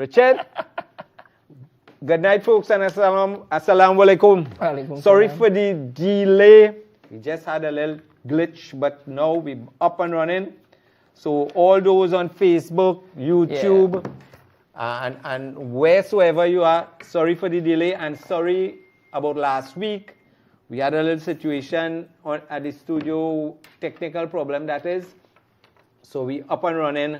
Richard? Good night, folks, and assalamu alaikum. Sorry for the delay. We just had a little glitch, but now we're up and running. So all those on Facebook, YouTube, and wheresoever you are, sorry for the delay and sorry about last week. We had a little situation at the studio, technical problem that is. So we up and running.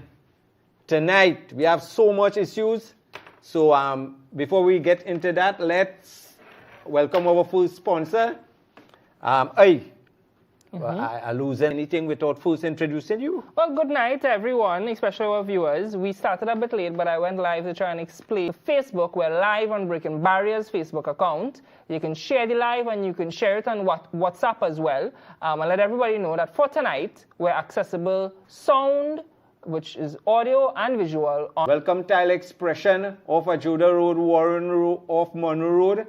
Tonight, we have so much issues. So before we get into that, let's welcome our full sponsor. I lose anything without first introducing you. Well, good night, everyone, especially our viewers. We started a bit late, but I went live to try and explain. Facebook, we're live on Breaking Barriers Facebook account. You can share the live and you can share it on WhatsApp as well. And let everybody know that for tonight, we're accessible sound, which is audio and visual. Welcome Tile Expression off Ajuda Road, Warren Road, off Monroe Road.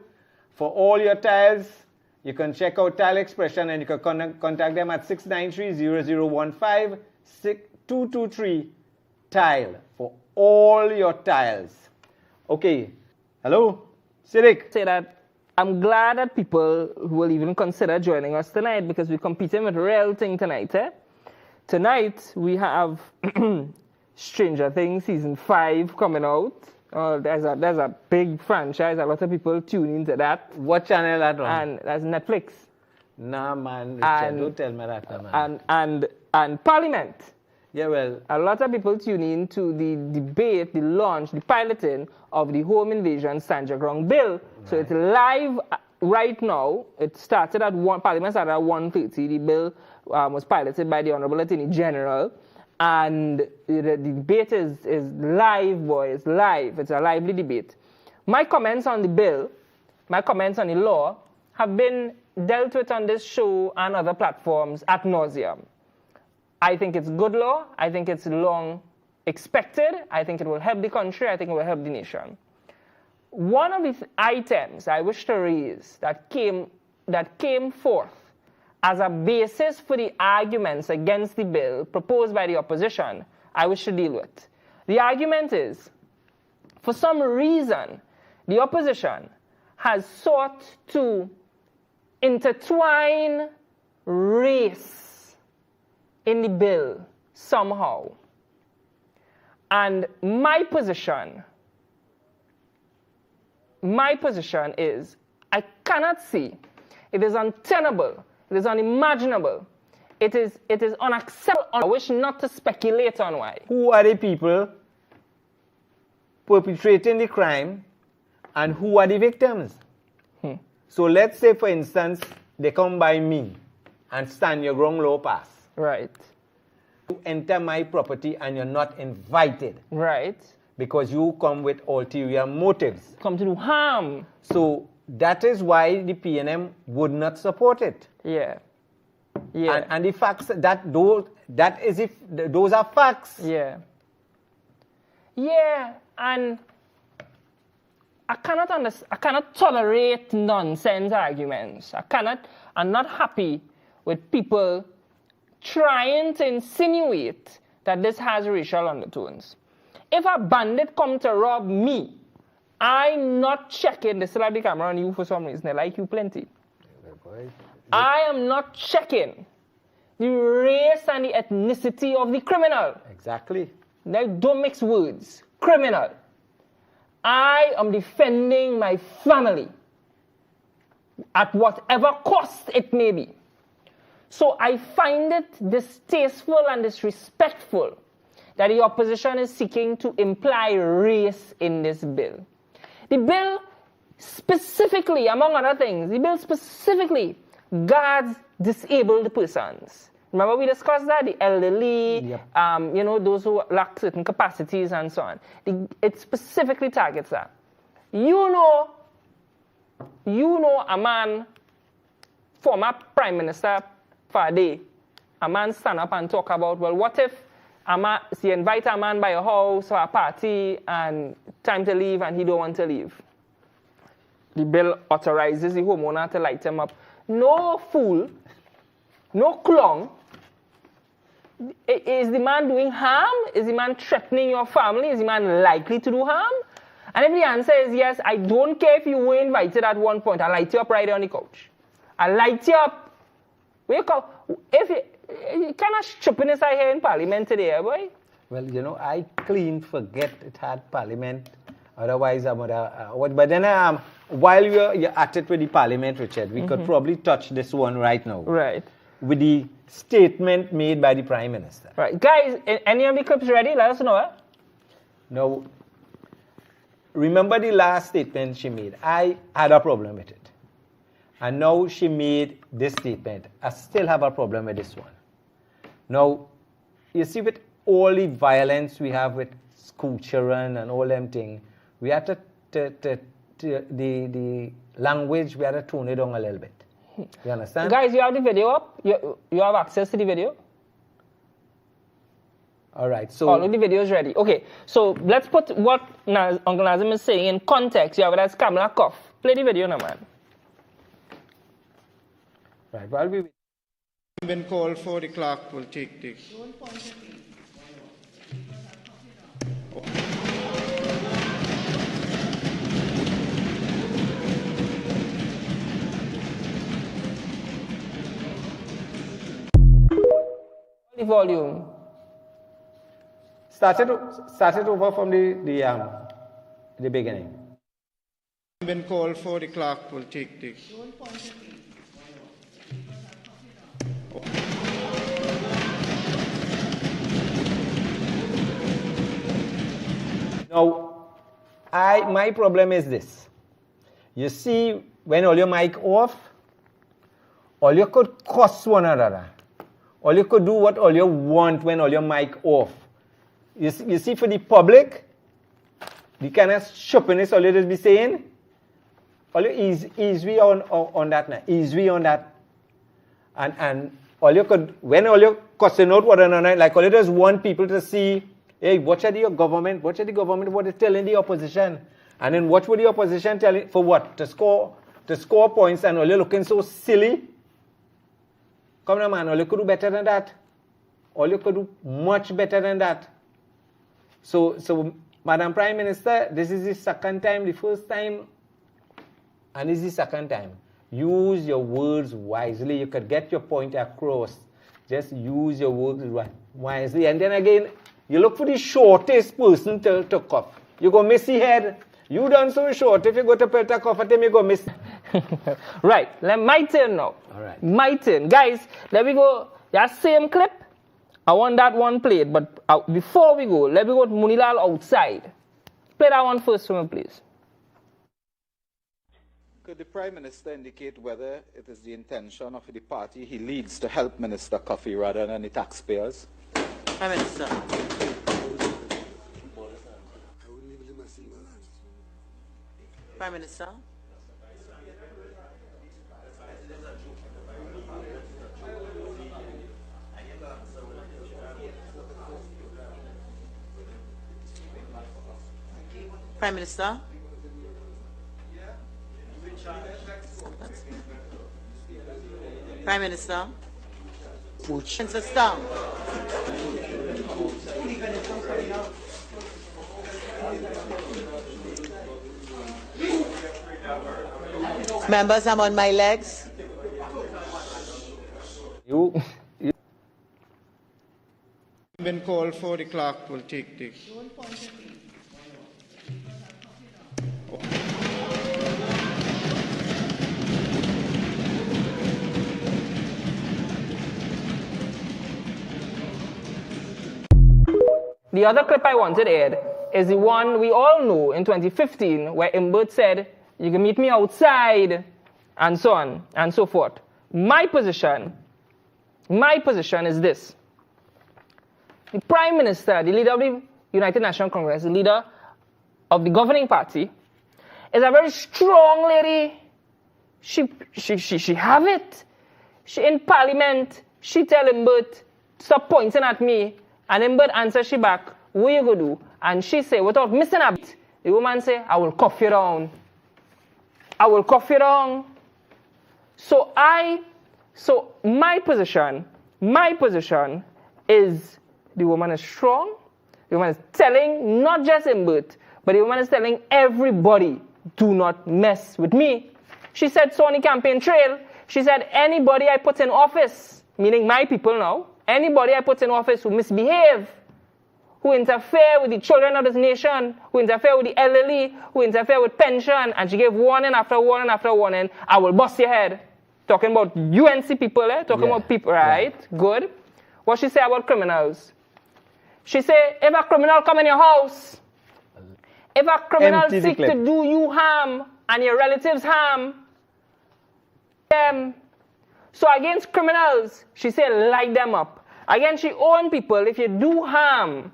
For all your tiles, you can check out Tile Expression and you can contact them at 693-0015-223 Tile for all your tiles. Okay, hello, Siddiq. Say that I'm glad that people will even consider joining us tonight because we're competing with real thing tonight. Tonight we have Stranger Things season 5 coming out. There's a big franchise. A lot of people tune into that. What channel that on? And that's Netflix. Nah, man, Richard, don't tell me that, man. And Parliament. Yeah, well. A lot of people tune in to the debate, the launch, the piloting of the Home Invasion Stand Your Ground bill. Right. So it's live right now. It started at Parliament started at 1:30. The bill was piloted by the Honorable Attorney General. And the debate is live, boys, live. It's a lively debate. My comments on the bill, my comments on the law, have been dealt with on this show and other platforms ad nauseum. I think it's good law. I think it's long expected. I think it will help the country. I think it will help the nation. One of the items I wish to raise that came forth as a basis for the arguments against the bill proposed by the opposition, I wish to deal with. The argument is, for some reason, the opposition has sought to intertwine race in the bill somehow. And my position is, I cannot see, it is untenable, it is unimaginable. It is unacceptable. I wish not to speculate on why. Who are the people perpetrating the crime and who are the victims? So let's say, for instance, they come by me and stand your ground law pass. Right. You enter my property and you're not invited. Right. Because you come with ulterior motives. Come to do harm. So that is why the PNM would not support it. Yeah. Yeah. And the facts those are facts. Yeah. Yeah, and I cannot tolerate nonsense arguments. I'm not happy with people trying to insinuate that this has racial undertones. If a bandit come to rob me, I'm not checking. They still have the camera on you for some reason. They like you plenty. I am not checking the race and the ethnicity of the criminal. Exactly. Now, don't mix words. Criminal. I am defending my family at whatever cost it may be. So I find it distasteful and disrespectful that the opposition is seeking to imply race in this bill. The bill specifically, among other things, the bill specifically guards disabled persons. Remember we discussed that? The elderly, yep. Those who lack certain capacities and so on. It specifically targets that. You know a man, former Prime Minister Fade, a man stand up and talk about, well, what if you invite a man by a house or a party and time to leave and he don't want to leave? The bill authorizes the homeowner to light him up. No fool, no clown. Is the man doing harm? Is the man threatening your family? Is the man likely to do harm? And if the answer is yes, I don't care if you were invited at one point. I'll light you up right there on the couch. I'll light you up. Wake up. If you kind of stupidness I hear in Parliament today, boy. Well, you know, I clean forget it had Parliament. Otherwise, I would have. But then, while you're at it with the Parliament, Richard, we could probably touch this one right now. Right. With the statement made by the Prime Minister. Right. Guys, any of the clips ready? Let us know. Eh? Now, remember the last statement she made. I had a problem with it. And now she made this statement. I still have a problem with this one. Now, you see, with all the violence we have with school children and all them things, we have to the language, we have to tone it down a little bit. You understand? Guys, you have the video up? You have access to the video? All right. So all of the videos ready. Okay. So let's put what Uncle Nazim is saying in context. You have it as Kamala Cough. Play the video now, man. Right. While we been called for, the clerk will take this. The volume. Start it over from the beginning. Been called for, the clerk will take this. Now, my problem is this. You see, when all your mic off, all you could cuss one another. All you could do what all you want when all your mic off. You see, for the public, the kind of sharpness all you just be saying, all you easy on that now. Easy on that. And all you could, when all you cussing out one another, like all you just want people to see, hey, watch the government, what is telling the opposition. And then watch what the opposition telling, for what? To score points, and all you're looking so silly. Come on, man, all you could do better than that. All you could do much better than that. So Madam Prime Minister, this is the second time, the first time, and this is the second time. Use your words wisely. You could get your point across. Just use your words wisely. And then again, you look for the shortest person to cough. You go miss the head. You done so short. If you go to Pelta cough at him, you go miss. Right. My turn now. All right. My turn. Guys, let me go. That same clip. I want that one played. But before we go, let me go to Munilal outside. Play that one first for me, please. Could the Prime Minister indicate whether it is the intention of the party he leads to help Minister Coffey rather than the taxpayers? Prime Minister. Prime Minister. Prime Minister. Prime Minister. Minister. Members, I'm on my legs. You Been called for, the clerk will take this. The other clip I wanted aired is the one we all know in 2015 where Imbert said, you can meet me outside, and so on and so forth. My position is this. The Prime Minister, the leader of the United National Congress, the leader of the governing party, is a very strong lady. She have it. She in Parliament, she tell Imbert, stop pointing at me. And Imbert answer she back, what you go do? And she say, without missing a beat, the woman say, I will cuff you down. I will cuff you down. So my position is the woman is strong. The woman is telling not just Imbert, But the woman is telling everybody, do not mess with me. She said so on the campaign trail. She said, anybody I put in office, meaning my people now, anybody I put in office who misbehave, who interfere with the children of this nation, who interfere with the elderly, who interfere with pension, and she gave warning after warning after warning, I will bust your head. Talking about UNC people, talking about people, right? Yeah. Good. What she say about criminals? She say, if a criminal come in your house, if a criminal seek to do you harm and your relatives harm, them. So against criminals, she say, light them up. Against your own people, if you do harm,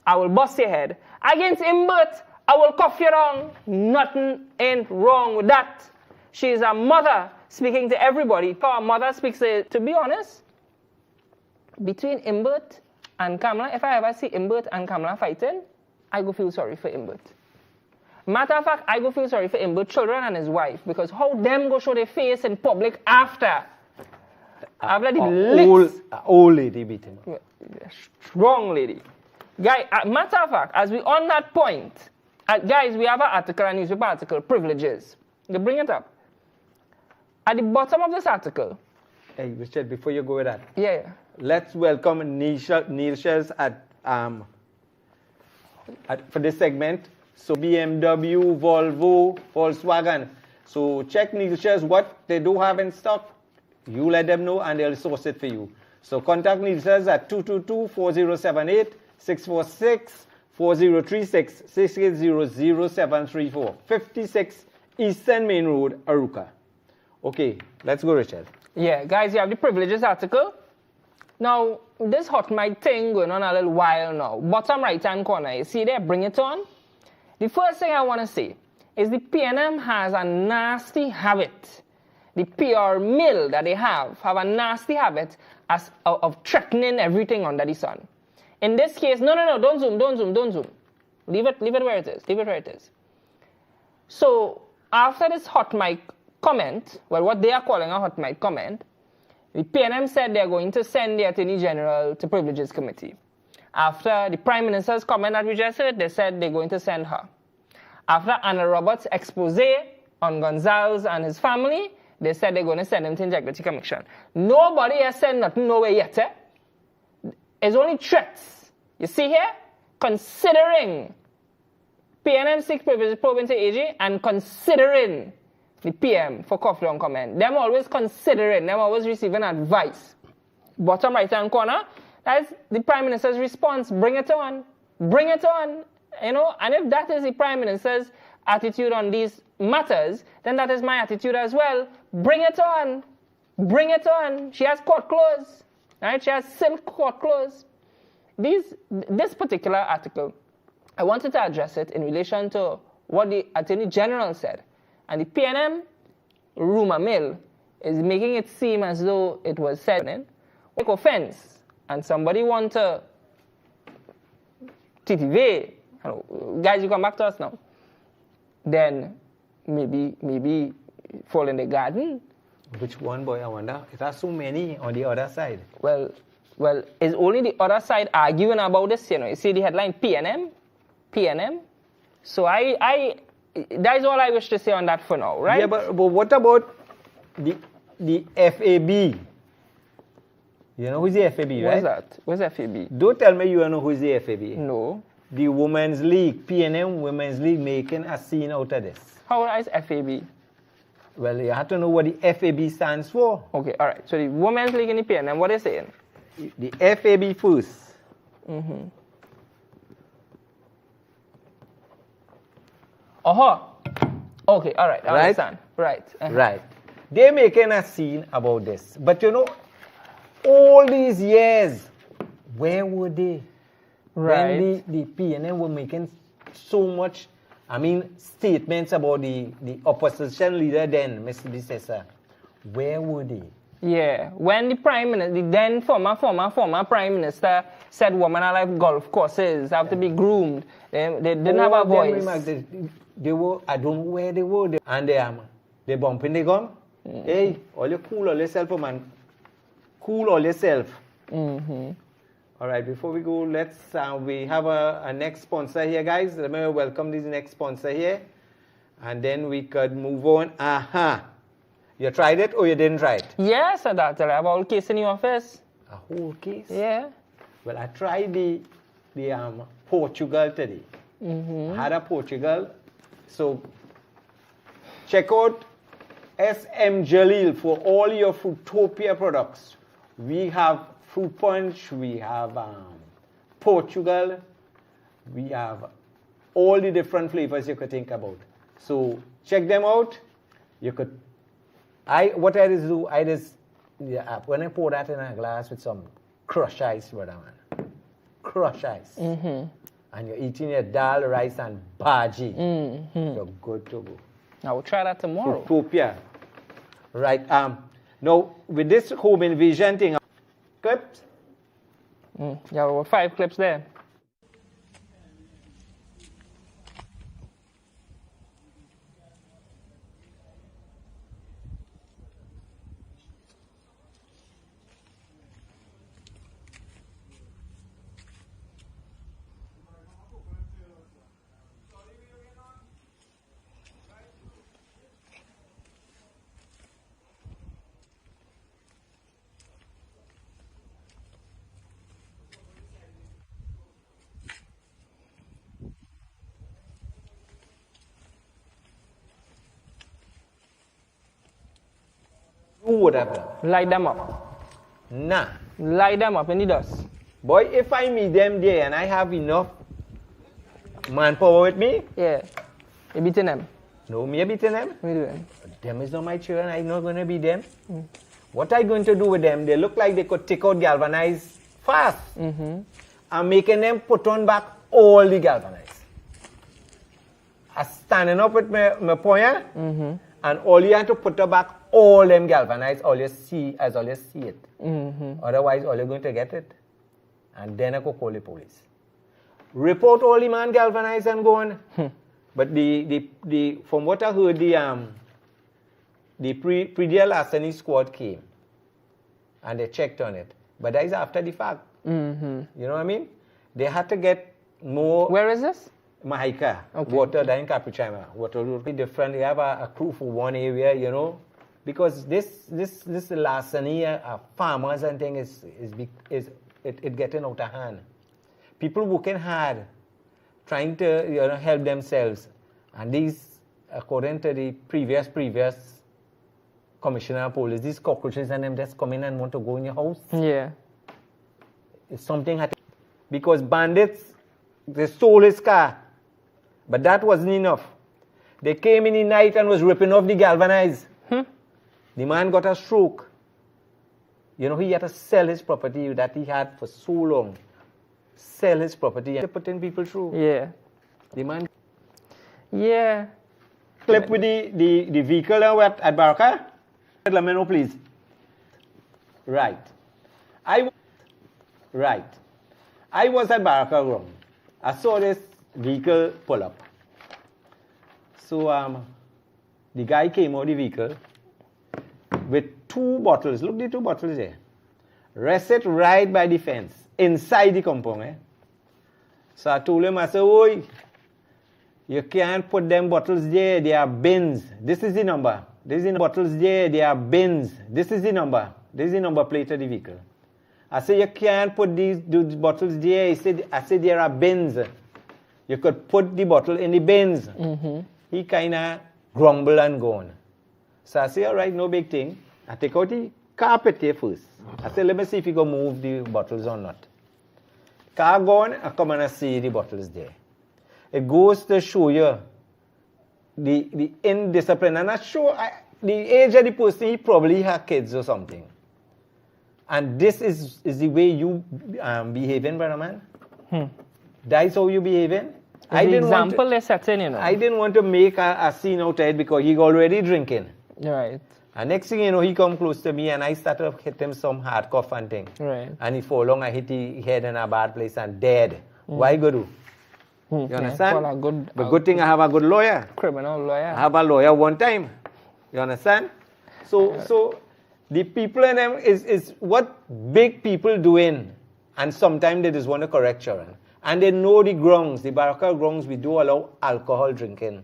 I will bust your head. Against Imbert, I will cuff you down. Nothing ain't wrong with that. She is a mother speaking to everybody. Our mother speaks to be honest, between Imbert and Kamala, if I ever see Imbert and Kamala fighting, I go feel sorry for Imbert. Matter of fact, I go feel sorry for Imbert children and his wife, because how them go show their face in public after the licks. Old lady beat him. Strong lady. Guy, matter of fact, as we on that point, guys, we have an article, a newspaper article, privileges. You bring it up. At the bottom of this article. Hey, Richard, before you go with that. Yeah. Let's welcome Neil Shells for this segment. So BMW, Volvo, Volkswagen. So check Neil Shells what they do have in stock. You let them know and they'll source it for you. So contact Neil Shells at 222-4078, 646-4036, 6800-734, 56 Eastern Main Road, Arouca. Okay, let's go, Richard. Yeah, guys, you have the privileges article. Now, this hot mic thing going on a little while now. Bottom right-hand corner, you see there, bring it on. The first thing I want to say is the PNM has a nasty habit. The PR mill that they have a nasty habit of threatening everything under the sun. In this case, no, don't zoom. Leave it where it is. So, after this hot mic comment, well, what they are calling a hot mic comment, the PNM said they're going to send the Attorney General to Privileges Committee. After the Prime Minister's comment that we just heard, they said they're going to send her. After Anna Roberts' expose on Gonzalez and his family, they said they're going to send him to Integrity Commission. Nobody has said nothing nowhere yet. It's only threats. You see here? Considering PNM 6 privileges probe into AG and considering the PM for coffee on comment. Them always considering, them always receiving advice. Bottom right-hand corner, that's the Prime Minister's response. Bring it on. Bring it on. You know, and if that is the Prime Minister's attitude on these matters, then that is my attitude as well. Bring it on. Bring it on. She has court clothes. Right? She has silk court clothes. This particular article, I wanted to address it in relation to what the Attorney General said. And the PNM rumor mill is making it seem as though it was said in like offense. And somebody want to TTV, guys, you come back to us now. Then maybe fall in the garden. Which one, boy? I wonder. There are so many on the other side. Well, it's only the other side arguing about this, you know. You see the headline, PNM. So that is all I wish to say on that for now, right? Yeah, but what about the FAB? You know who's the FAB, right? What's that? What's FAB? Don't tell me you don't know who's the FAB. No. The Women's League, PNM Women's League, making a scene out of this. How is FAB? Well, you have to know what the FAB stands for. Okay, all right. So the Women's League and the PNM, what are they saying? The FAB first. Mm-hmm. Okay, all right. I understand. Right. Right. They're making a scene about this. But you know, all these years, where were they? Right. When the PNM were making so much, statements about the opposition leader then, Mr. Bissessa. Where were they? Yeah. When the Prime Minister, the then former Prime Minister said women are like golf courses, have to be groomed. They didn't have a voice. They were, I don't know where they were. And they bumping the gum. Hey, all you cool all yourself, man. Cool all yourself. Mm-hmm. All right, before we go, we have a next sponsor here, guys. Let me welcome this next sponsor here. And then we could move on. You tried it or you didn't try it? Yes, Doctor. I have a whole case in the office. A whole case? Yeah. Well, I tried the Portugal today. I had a Portugal. So check out SM Jalil for all your Fruitopia products. We have fruit punch, we have Portugal, we have all the different flavors you could think about. So check them out. You could, what I just do, when I pour that in a glass with some crushed ice, brother man, crushed ice, and you're eating your dal, rice, and bhaji, you're good to go. I will try that tomorrow. Fruitopia. Right. Now, with this home invasion thing, clips? Yeah, there were 5 clips there. Who would have done? Light them up. Nah. Light them up in the dust. Boy, if I meet them there and I have enough manpower with me, Yeah. You beating them? no, me beating them. What are you doing? Them is not my children. I'm not going to beat them. What I going to do with them? They look like they could take out galvanized fast. I'm making them put on back all the galvanized. I'm standing up with my pointer, and all you have to put back all them galvanized, all you see it. Otherwise, all you're going to get it. And then I go call the police. Report all the man galvanized and go on. But from what I heard, the pre-deal larceny squad came and they checked on it. But that is after the fact. You know what I mean? They had to get more. Where is this? Mahika. Okay. Water down in Capuchina. Water will be different. They have a crew for one area, you know. Because this larceny, farmers and things is getting out of hand. People working hard, trying to help themselves, and these, according to the previous commissioner of police, these cockroaches and them just come in and want to go in your house. Yeah. It's something because bandits, they stole his car, but that wasn't enough. They came in the night and was ripping off the galvanized. The man got a stroke. You know, he had to sell his property that he had for so long. Sell his property and putting people through. Yeah. The man. Yeah. Clip with the vehicle at Baraka. Let me know, please. Right. I was at Baraka Ground. I saw this vehicle pull up. So the guy came out of the vehicle with 2 bottles. Look, the 2 bottles there. Rested right by the fence, inside the compound. So I told him, I said, "Oi, you can't put them bottles there. They are bins. This is the number. This is the bottles there. They are bins. This is the number. This is the number plate of the vehicle." I said, "You can't put these bottles there." I said, "There are bins. You could put the bottle in the bins." He kind of grumbled and gone. So I say, "All right, no big thing." I take out the carpet here first. I say, "Let me see if you can move the bottles or not." Car gone, I come and I see the bottles there. It goes to show you the indiscipline. And I show the age of the person, he probably had kids or something. And this is the way you behaving, brother man. That's how you behaving. I didn't example they're setting, you know. I didn't want to make a scene out of it because he already drinking. Right. And next thing you know, he come close to me and I started to hit him some hard cough and thing. Right. And he fall long, I hit his head in a bad place and dead. Why go do? You understand? Well, good thing I have a good lawyer. Criminal lawyer. I have a lawyer one time. You understand? So the people in them is what big people doing And sometimes they just want to correct children. And they know the grounds, the Baraka grounds, we do allow alcohol drinking.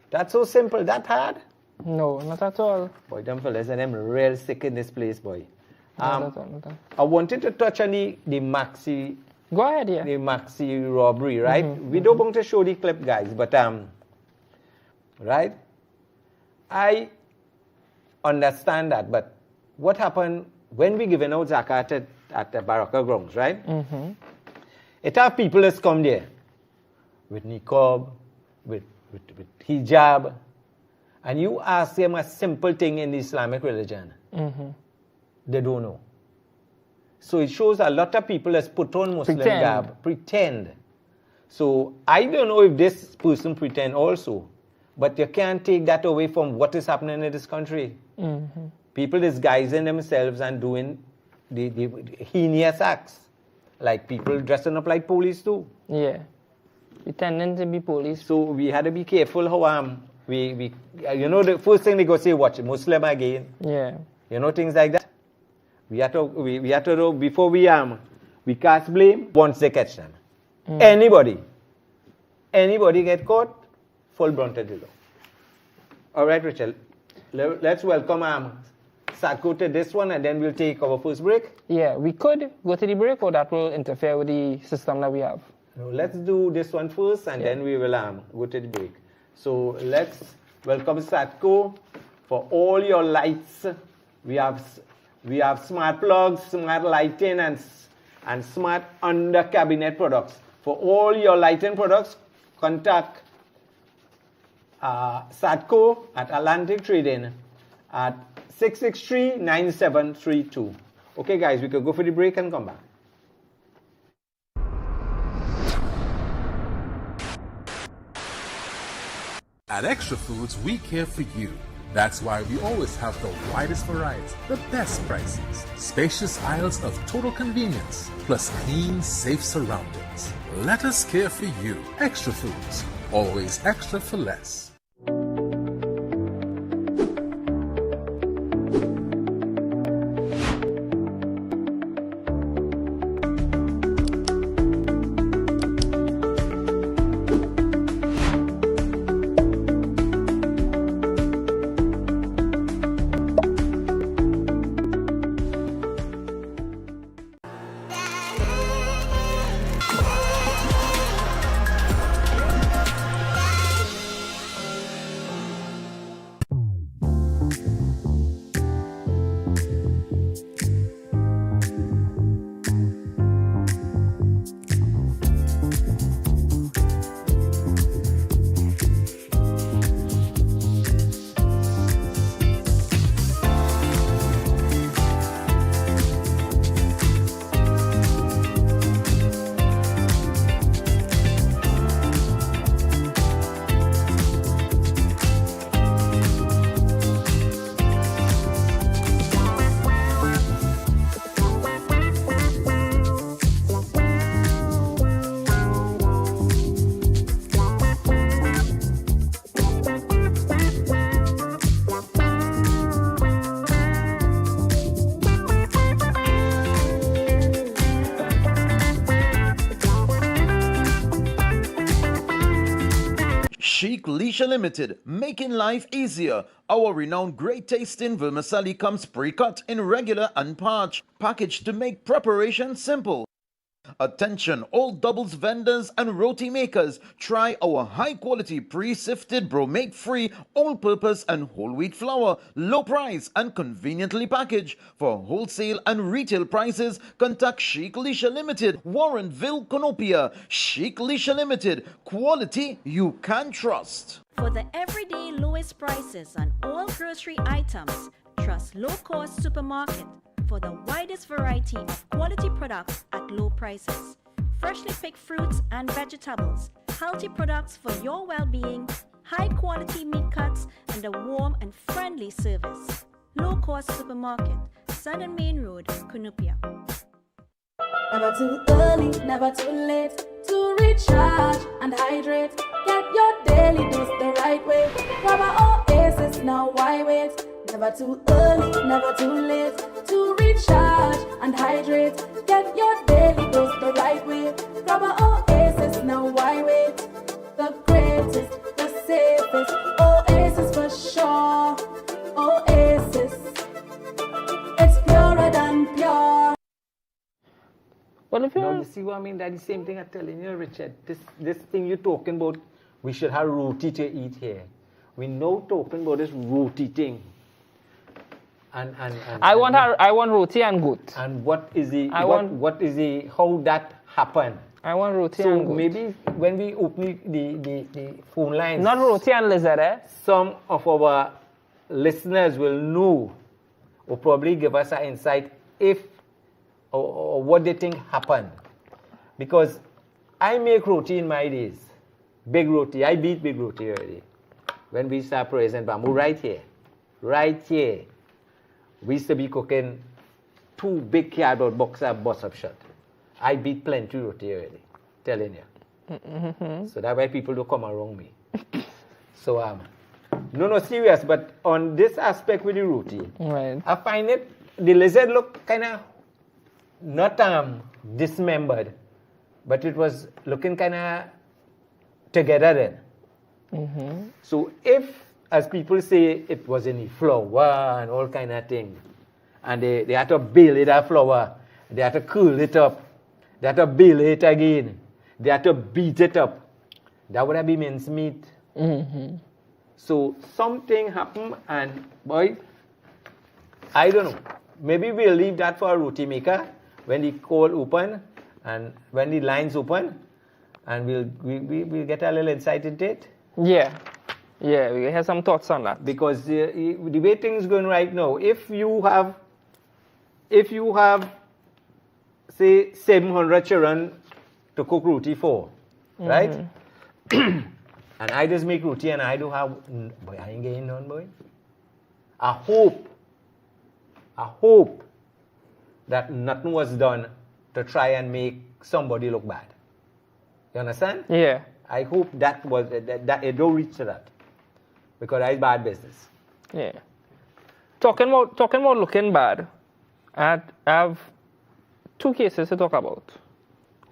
That's so simple. That hard? No, not at all. Boy, them fellas and them real sick in this place, boy. Not at all, not at all. I wanted to touch on the Maxi. Go ahead, yeah. The Maxi robbery, right? We don't want to show the clip, guys, but right? I understand that, but what happened when we given out zakat at the Baraka grounds, right? It have people that's come there with niqab, with hijab, and you ask them a simple thing in the Islamic religion, they don't know. So it shows a lot of people that's put on Muslim garb, pretend. So I don't know if this person pretend also, but you can't take that away from what is happening in this country. People disguising themselves and doing the heinous acts, like people dressing up like police too. Yeah, pretending to be police. So we had to be careful how we you know, the first thing they go say, watch Muslim again. Yeah. You know, things like that. We have to know before we cast blame once they catch them. Anybody get caught, full brunt of the law. All right, Rachel. Let's welcome Sadko to this one, and then we'll take our first break. Yeah, we could go to the break, or that will interfere with the system that we have. No, let's do this one first, and then we will go to the break. So let's welcome Sadko for all your lights. We have smart plugs, smart lighting, and smart under cabinet products. For all your lighting products, contact Sadko at Atlantic Trading at 663-9732. Okay, guys, we could go for the break and come back. At Extra Foods, we care for you. That's why we always have the widest variety, the best prices, spacious aisles of total convenience, plus clean, safe surroundings. Let us care for you. Extra Foods, always extra for less. Sheikh Leisure Limited, making life easier. Our renowned great tasting vermicelli comes pre-cut in regular and parch, packaged to make preparation simple. Attention all doubles vendors and roti makers, try our high quality pre-sifted bromate free all-purpose and whole wheat flour, low price and conveniently packaged. For wholesale and retail prices, contact Sheikh Leisure Limited, Warrenville, Conopia. Sheikh Leisure Limited, quality you can trust. For the everyday lowest prices on all grocery items, trust Low Cost Supermarket for the widest variety of quality products at low prices. Freshly picked fruits and vegetables, healthy products for your well-being, high quality meat cuts, and a warm and friendly service. Low Cost Supermarket, Sun and Main Road, Cunupia. Never too early, never too late to recharge and hydrate. Get your daily dose the right way. Grab our Oasis, now why wait? Never too early, never too late to recharge and hydrate. Get your daily Rubber Oasis, now why wait? The greatest, the safest, Oasis for sure. Oasis, it's purer than pure. Well, if Now, you see what I mean? That's the same thing I'm telling you, Richard. This thing you're talking about, we should have roti to eat here. We now talking about this roti thing. I want roti and goat. And what is the how that happened? I want roti so and goat. Maybe when we open the phone lines, not roti and lizard, eh? Some of our listeners will know or probably give us an insight if or what they think happened. Because I make roti in my days. Big roti. I beat big roti already. When we start President Bamboo, right here. We used to be cooking 2 big cardboard boxes bust up shut. I beat plenty roti already. Telling you. Mm-hmm. So that's why people don't come around me. So, no, serious. But on this aspect with the roti, right. I find the lizard look kind of not dismembered, but it was looking kind of together then. Mm-hmm. So if, as people say, it was in the flour and all kind of things, and they had to bail it that flour, they had to cool it up, they had to bail it again, they had to beat it up, that would have been mincemeat. Mm-hmm. So something happened, and boy, I don't know. Maybe we'll leave that for a roti maker when the coal open and when the lines open, and we'll get a little insight into it. Yeah, we have some thoughts on that. Because the way things going right now, if you have, say 700 children to cook roti for, right? And I just make roti and I do have, boy, I ain't getting none, boy. I hope that nothing was done to try and make somebody look bad. You understand? Yeah. I hope that it don't reach to that, because that's bad business. Yeah. Talking about looking bad, I have 2 cases to talk about.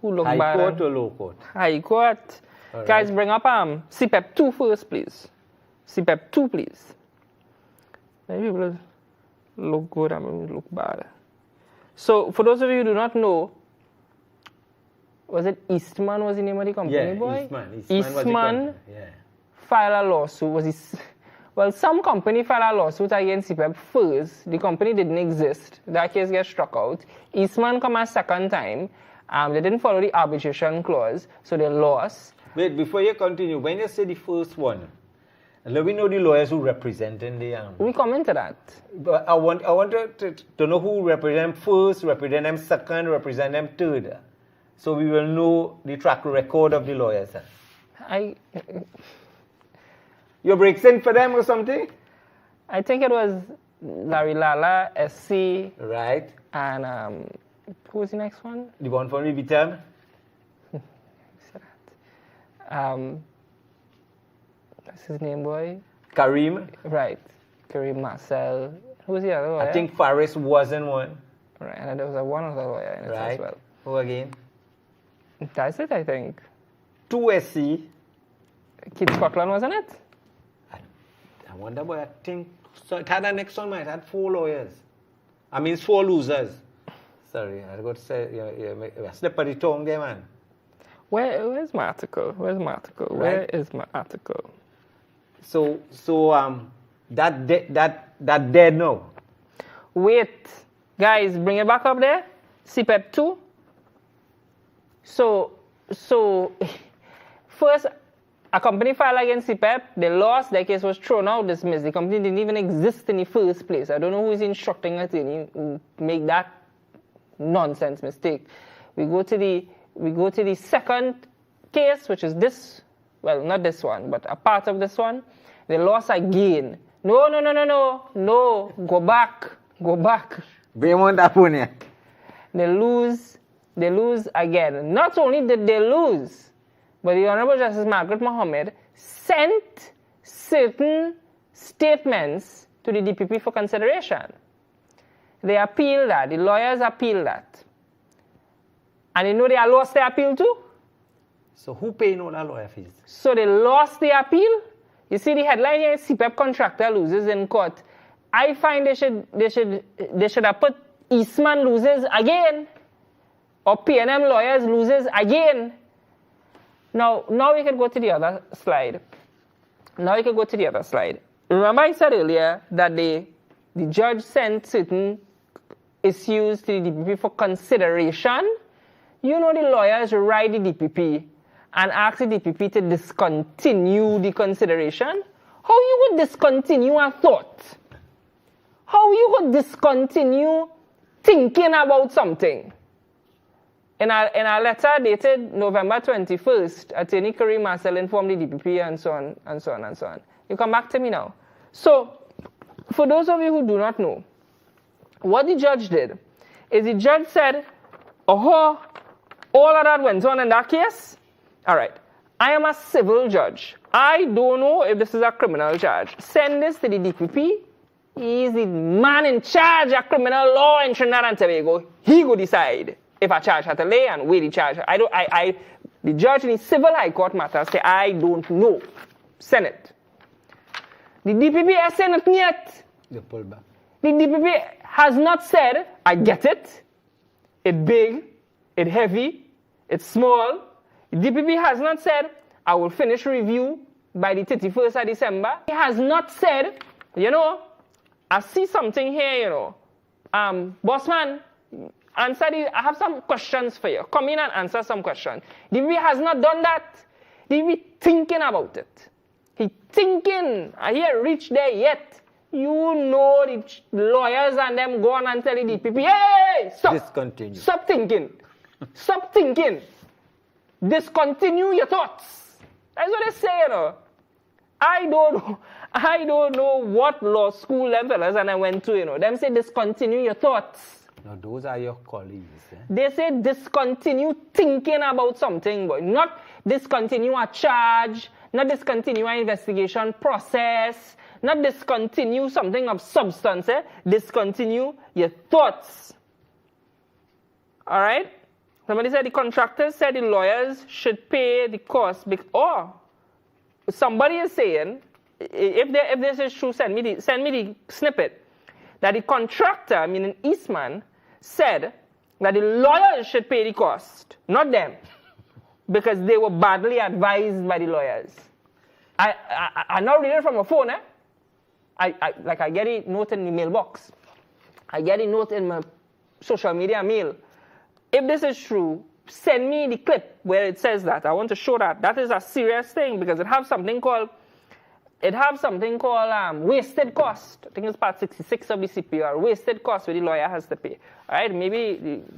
Who look bad? High court or low court? High court. All Guys, right. bring up CPEP 2 first, please. CPEP 2, please. Maybe people look good and look bad. So, for those of you who do not know, was it Eastman was the name of the company, Yeah, boy? Eastman was the company. Yeah. Filed a lawsuit. Well, some company filed a lawsuit against CPEP first. The company didn't exist. That case gets struck out. Eastman come a second time. They didn't follow the arbitration clause, so they lost. Wait, before you continue, when you say the first one, let me know the lawyers who representing the. We comment to that. But I want to know who represent first, represent them second, represent them third, so we will know the track record of the lawyers. You breaks in for them or something? I think it was Larry Lala, SC. Right. And who was the next one? The one from Vitam. That's his name, boy. Kareem. Right. Kareem Marcel. Who was the other lawyer? I think Faris wasn't one. Right, and there was one other lawyer in it right. as well. Who again? That's it, I think. 2SC. Kid Scotland, wasn't it? I wonder, but I think so. It had the next one, might had 4 lawyers. I mean, 4 losers. Sorry, I got to say, you're slippery tongue there, man. Where's my article? Right? Where is my article? So that dead no. Wait, guys, bring it back up there. CPEP 2. So first, a company filed against CPEP. They lost. Their case was thrown out, dismissed. The company didn't even exist in the first place. I don't know who is instructing us to make that nonsense mistake. We go to the second case, which is this. Well, not this one, but a part of this one. They lost again. No. Go back. They lose again. Not only did they lose, but the Honorable Justice Margaret Mohammed sent certain statements to the DPP for consideration. They appealed that. The lawyers appealed that. And you know they lost their appeal too? So who paying all the lawyer fees? So they lost the appeal. You see the headline here, CPEP contractor loses in court. I find they should have put Eastman loses again. Or P&M lawyers loses again. Now we can go to the other slide. Remember I said earlier that the judge sent certain issues to the DPP for consideration. You know the lawyers write the DPP and ask the DPP to discontinue the consideration. How you would discontinue a thought? How you would discontinue thinking about something? In a letter dated November 21st, Attorney Kareem Marcel informed the DPP and so on and so on and so on. You come back to me now. So, for those of you who do not know, what the judge did is the judge said, all of that went on in that case. All right, I am a civil judge. I don't know if this is a criminal charge. Send this to the DPP. He is the man in charge of criminal law in Trinidad and Tobago. He will decide if a charge had to lay and where the charge. The judge in the civil high court matter say, I don't know. Send it. The DPP has sent it yet. They pull back. The DPP has not said, I get it. It's big, it's heavy, it's small. The DPP has not said, I will finish review by the 31st of December. He has not said, I see something here, Bossman, answer I have some questions for you. Come in and answer some questions. DPP has not done that. DPP thinking about it. He thinking, I hear reach there yet. You know the lawyers and them go on and tell the DPP, hey, stop. Discontinue. Stop thinking. Stop thinking. Discontinue your thoughts. That's what they say, I don't know what law school them fellas and I went to, Them say discontinue your thoughts. No, those are your colleagues. They say discontinue thinking about something, but not discontinue a charge, not discontinue an investigation process, not discontinue something of substance. Discontinue your thoughts. All right? Somebody said the contractors said the lawyers should pay the cost. Somebody is saying, if this is true, send me the snippet, that the contractor, meaning Eastman, said that the lawyers should pay the cost, not them, because they were badly advised by the lawyers. I now read it from a phone. I get a note in the mailbox. I get a note in my social media mail. If this is true, send me the clip where it says that. I want to show that. That is a serious thing because it has something called wasted cost. I think it's part 66 of the CPR. Wasted cost where the lawyer has to pay. All right, maybe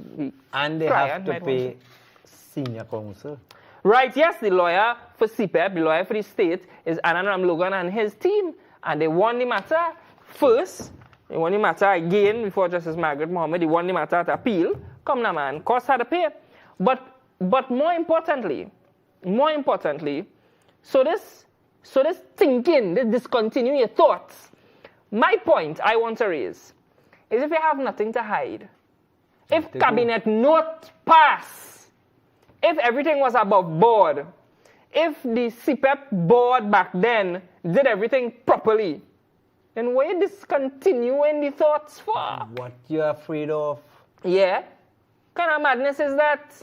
and they have to pay senior counsel. Right, yes, the lawyer for CPEP, the lawyer for the state, is Anand Logan and his team. And they won the matter first. They won the matter again before Justice Margaret Mohammed. They won the matter at appeal. Come now, man. Cost had to pay. But more importantly, so this thinking, this discontinue your thoughts. My point I want to raise is if you have nothing to hide, if cabinet note pass, if everything was above board, if the CPEP board back then did everything properly, then why discontinuing the thoughts for? What you're afraid of? Yeah. What kind of madness is that?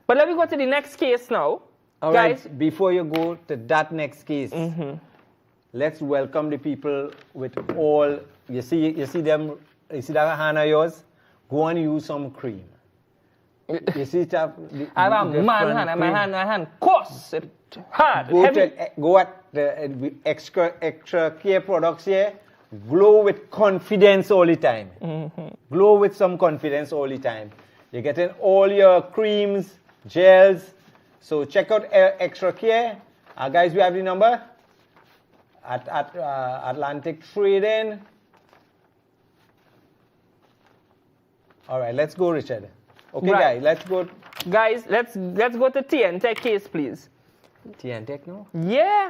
But let me go to the next case now. All guys. right, before you go to that next case, let's welcome the people with all, you see them, you see that hand of yours? Go and use some cream. You see that? I have a man hand, my hand coarse, hard, heavy. Go at the extra care products here. Glow with confidence all the time. Glow with some confidence all the time. You're getting all your creams, gels. So check out Extra Care. Guys, we have the number at Atlantic Trading. All right, let's go, Richard. Okay, right. guys, let's go. Guys, let's go to TNTech case, please. TNTech, no? Yeah.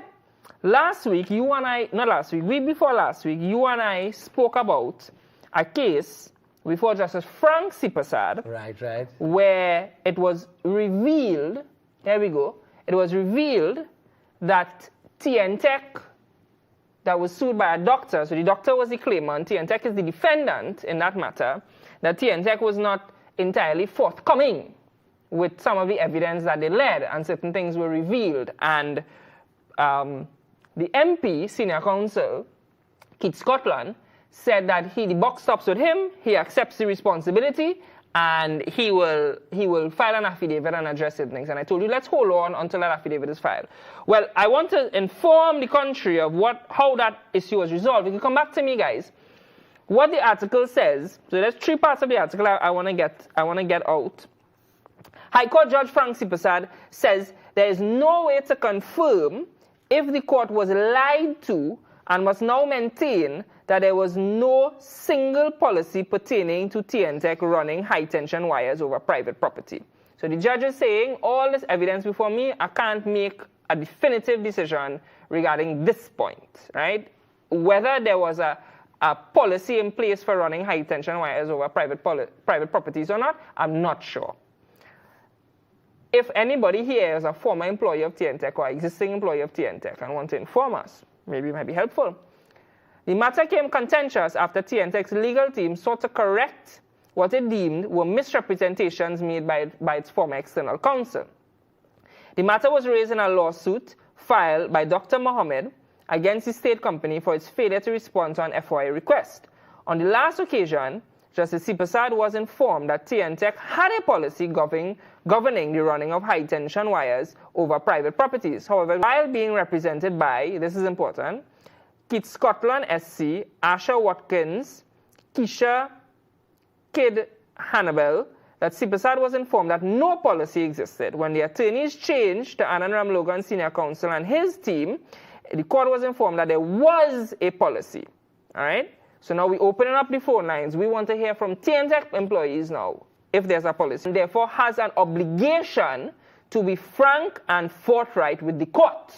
Last week, you and I, not last week, week before last week, you and I spoke about a case before Justice Frank Sipasad. Right. Where it was revealed here we go, it was revealed that TN-Tech, that was sued by a doctor, so the doctor was the claimant, TN-Tech is the defendant in that matter, that TN-Tech was not entirely forthcoming with some of the evidence that they led, and certain things were revealed. And the MP, senior counsel, Keith Scotland, said that the buck stops with him, he accepts the responsibility, and he will file an affidavit and address certain things. And I told you, let's hold on until that affidavit is filed. Well, I want to inform the country of how that issue was resolved. If you come back to me, guys, what the article says, so there's 3 parts of the article I want to get out. High Court Judge Frank Sipasad says there is no way to confirm if the court was lied to and must now maintain that there was no single policy pertaining to TN-Tech running high-tension wires over private property. So the judge is saying, all this evidence before me, I can't make a definitive decision regarding this point, right? Whether there was a policy in place for running high-tension wires over private properties or not, I'm not sure. If anybody here is a former employee of TN-Tech or existing employee of TN-Tech and want to inform us, maybe it might be helpful. The matter came contentious after TN-Tech's legal team sought to correct what it deemed were misrepresentations made by its former external counsel. The matter was raised in a lawsuit filed by Dr. Mohammed against the state company for its failure to respond to an FOI request. On the last occasion, Justice Sipasad was informed that TN-Tech had a policy governing the running of high-tension wires over private properties. However, while being represented by, this is important, Keith Scotland SC, Asha Watkins, Keisha Kidd Hannibal, that Sipasad was informed that no policy existed. When the attorneys changed to Anand Ram Logan Senior Counsel and his team, the court was informed that there was a policy. All right? So now we're opening up the phone lines. We want to hear from TN-Tech employees now, if there's a policy. And therefore has an obligation to be frank and forthright with the court.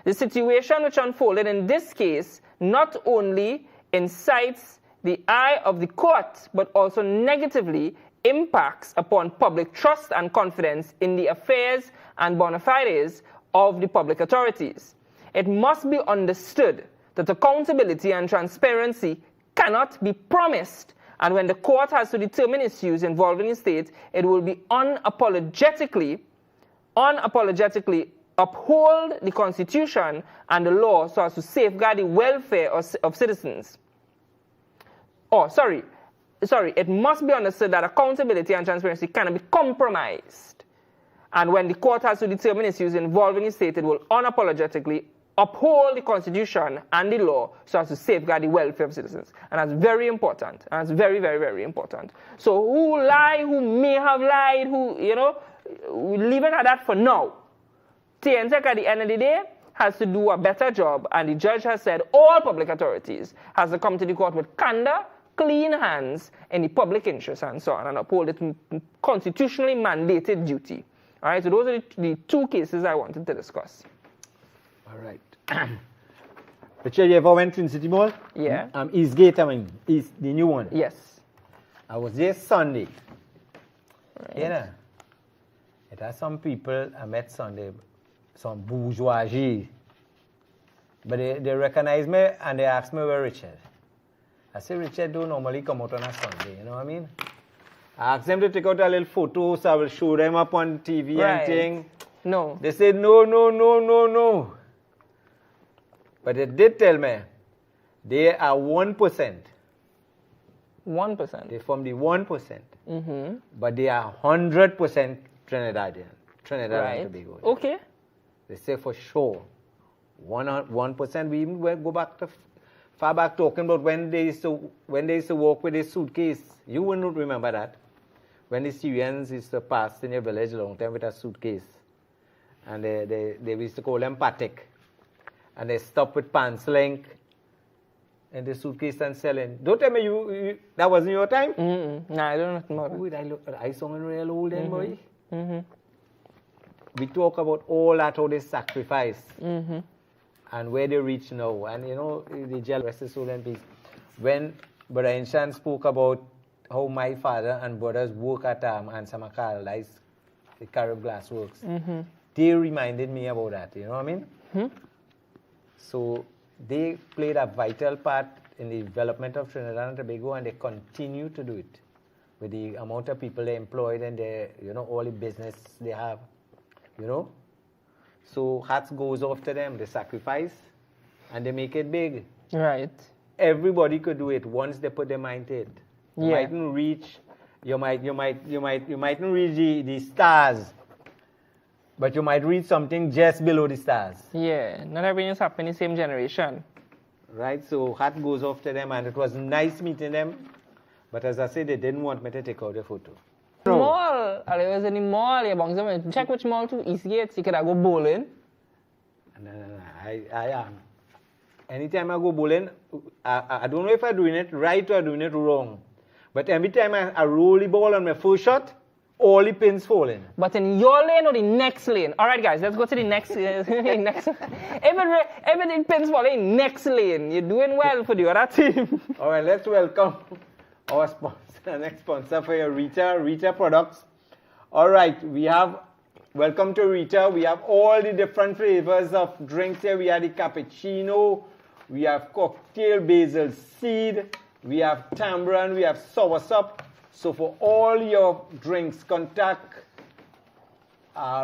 The situation which unfolded in this case not only incites the eye of the court, but also negatively impacts upon public trust and confidence in the affairs and bona fides of the public authorities. It must be understood that accountability and transparency cannot be promised, and when the court has to determine issues involving the state, it will be unapologetically uphold the Constitution and the law so as to safeguard the welfare of citizens. It must be understood that accountability and transparency cannot be compromised. And when the court has to determine issues involving the state, it will unapologetically uphold the Constitution and the law so as to safeguard the welfare of citizens. And that's very important. And that's very, very, very important. So who lied, who may have lied, we leave it at that for now. TN-Tech at the end of the day has to do a better job, and the judge has said all public authorities has to come to the court with candor, clean hands in the public interest and so on, and uphold its constitutionally mandated duty. All right, so those are the 2 cases I wanted to discuss. All right. Richard, you ever went to City Mall? Yeah. Eastgate, the new one. Yes. I was there Sunday. Right. You know, it has some people I met Sunday, some bourgeoisie. But they recognize me and they ask me where Richard. I say, Richard don't normally come out on a Sunday, you know what I mean? I asked them to take out a little photo so I will show them up on TV and thing. No. They said, no. But they did tell me they are 1%. 1%? They're from the 1%. Mm-hmm. But they are 100% Trinidad right. and Tobago. Okay. They say for sure. 1%. We even go back to far back talking about when they used to walk with a suitcase. You will not remember that. When the Syrians used to pass in your village a long time with a suitcase. And they used to call them patek. And they stop with pants length in the suitcase and selling. Don't tell me you that wasn't your time? Mm-hmm. No, I don't know about I sound real old then, boy. Mm-hmm. We talk about all that, how they sacrifice. Mm-hmm. And where they reach now. And the jail, rest his soul in peace. When Brother Inshan spoke about how my father and brothers work at Ansamakal, the Carib Glass Works. They reminded me about that, you know what I mean? So they played a vital part in the development of Trinidad and Tobago, and they continue to do it with the amount of people they employed and their, you know, all the business they have, you know. So hats goes off to them. They sacrifice and they make it big. Right. Everybody could do it once they put their mind to it. You mightn't reach, you mightn't reach the stars, but you might reach something just below the stars. Yeah, not everything is happening in the same generation. Right, so hat goes off to them, and it was nice meeting them. But as I said, they didn't want me to take out a photo. Mall, I was in the mall, check which mall to Eastgate, so you could go bowling. No, I am. Anytime I go bowling, I don't know if I'm doing it right or doing it wrong. But every time I roll the ball on my first shot, all the pins falling. But in your lane or the next lane? All right, guys, let's go to the next lane. Every pins falling, next lane. You're doing well for the other team. All right, let's welcome our sponsor, next sponsor for your Rita products. All right, welcome to Rita. We have all the different flavors of drinks here. We have the cappuccino, we have cocktail basil seed, we have tamarind, we have soursop. So for all your drinks, contact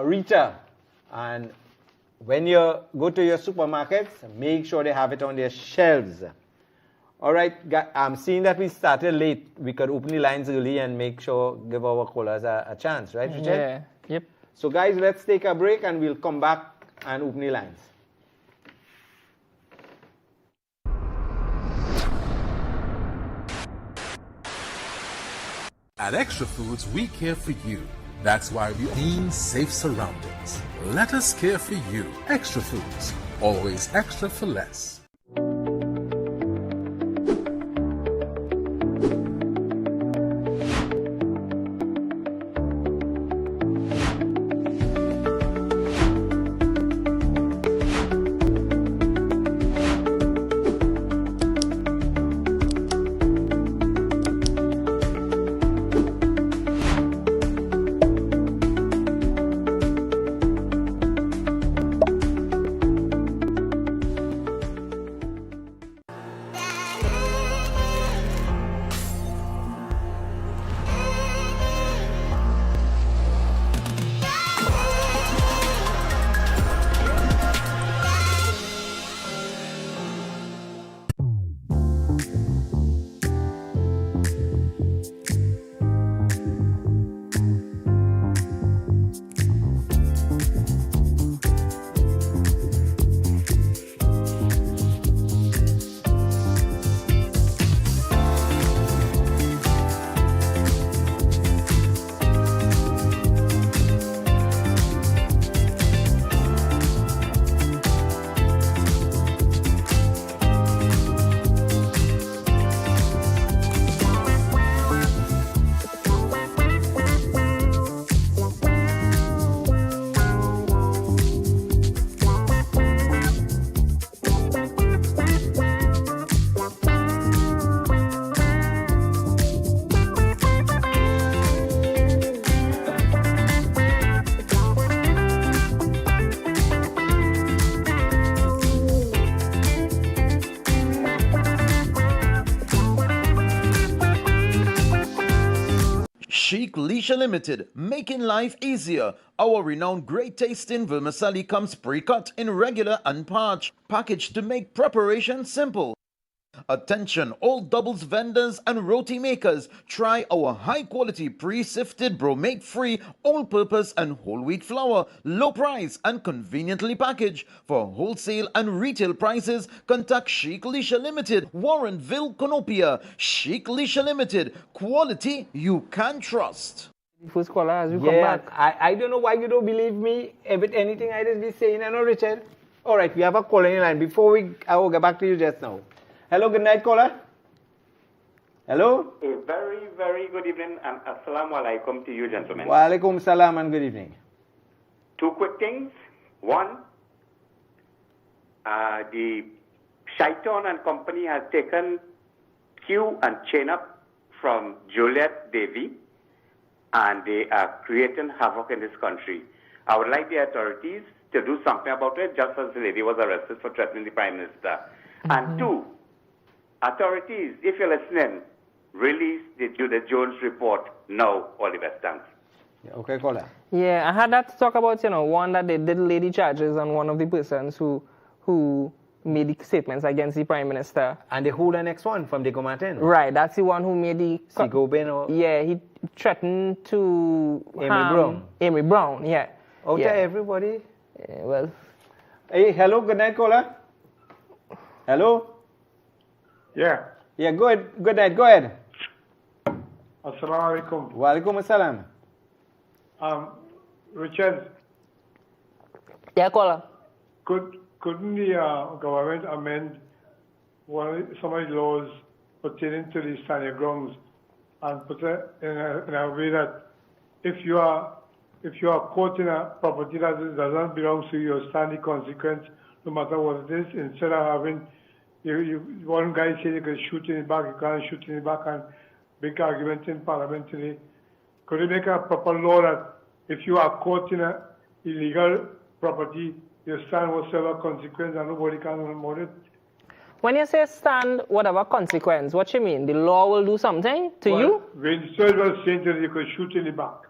Rita. And when you go to your supermarkets, make sure they have it on their shelves. All right, I'm seeing that we started late. We could open the lines early and give our callers a chance, right, Richard? Yeah, yep. So guys, let's take a break and we'll come back and open the lines. At Extra Foods, we care for you. That's why we clean, safe surroundings. Let us care for you. Extra Foods, always extra for less. Chic Leisure Limited, making life easier. Our renowned great tasting vermicelli comes pre-cut in regular and parched, packaged to make preparation simple. Attention all doubles vendors and roti makers, try our high quality pre-sifted bromate free all-purpose and whole wheat flour, low price and conveniently packaged. For wholesale and retail prices, contact Chic Leisure Limited, Warrenville, Conopia. Chic Leisure Limited, quality you can trust. First caller as we come back. I don't know why you don't believe me with anything I just be saying, I know, Richard. All right, we have a caller in line. I will get back to you just now. Hello, good night, caller. Hello? A very, very good evening and assalamu alaikum to you, gentlemen. Wa alaikum salam and good evening. Two quick things. One, the Shaiton and company has taken Q and chain up from Juliet Davy, and they are creating havoc in this country. I would like the authorities to do something about it, just as the lady was arrested for threatening the Prime Minister. And two, authorities, if you're listening, release the Judith Jones report now. All the best. Thanks. Okay, caller. Yeah, I had that to talk about, one that they did lay the charges on one of the persons who made the statements against the Prime Minister. And who the next one from the Gomatin? Right, that's the one who made the... Sigobin or... Yeah, he threatened to Amy Brown, yeah. Okay, everybody. Well... Hey, hello, good night, caller. Hello? Yeah. Yeah, good night, go ahead. Assalamu alaikum. Wa alaikum assalam. Richard. Yeah, caller. Couldn't the government amend some of the laws pertaining to the standing grounds and put it in a way that if you are caught in a property that doesn't belong to you, you stand the consequence no matter what it is, instead of having one guy saying you can shoot in the back, you can't shoot in the back, and big argument in Parliament today. Could you make a proper law that if you are caught in an illegal property, you stand whatever consequence and nobody can remove it? When you say stand whatever consequence, what you mean? The law will do something to you? When the third was saying that you could shoot in the back,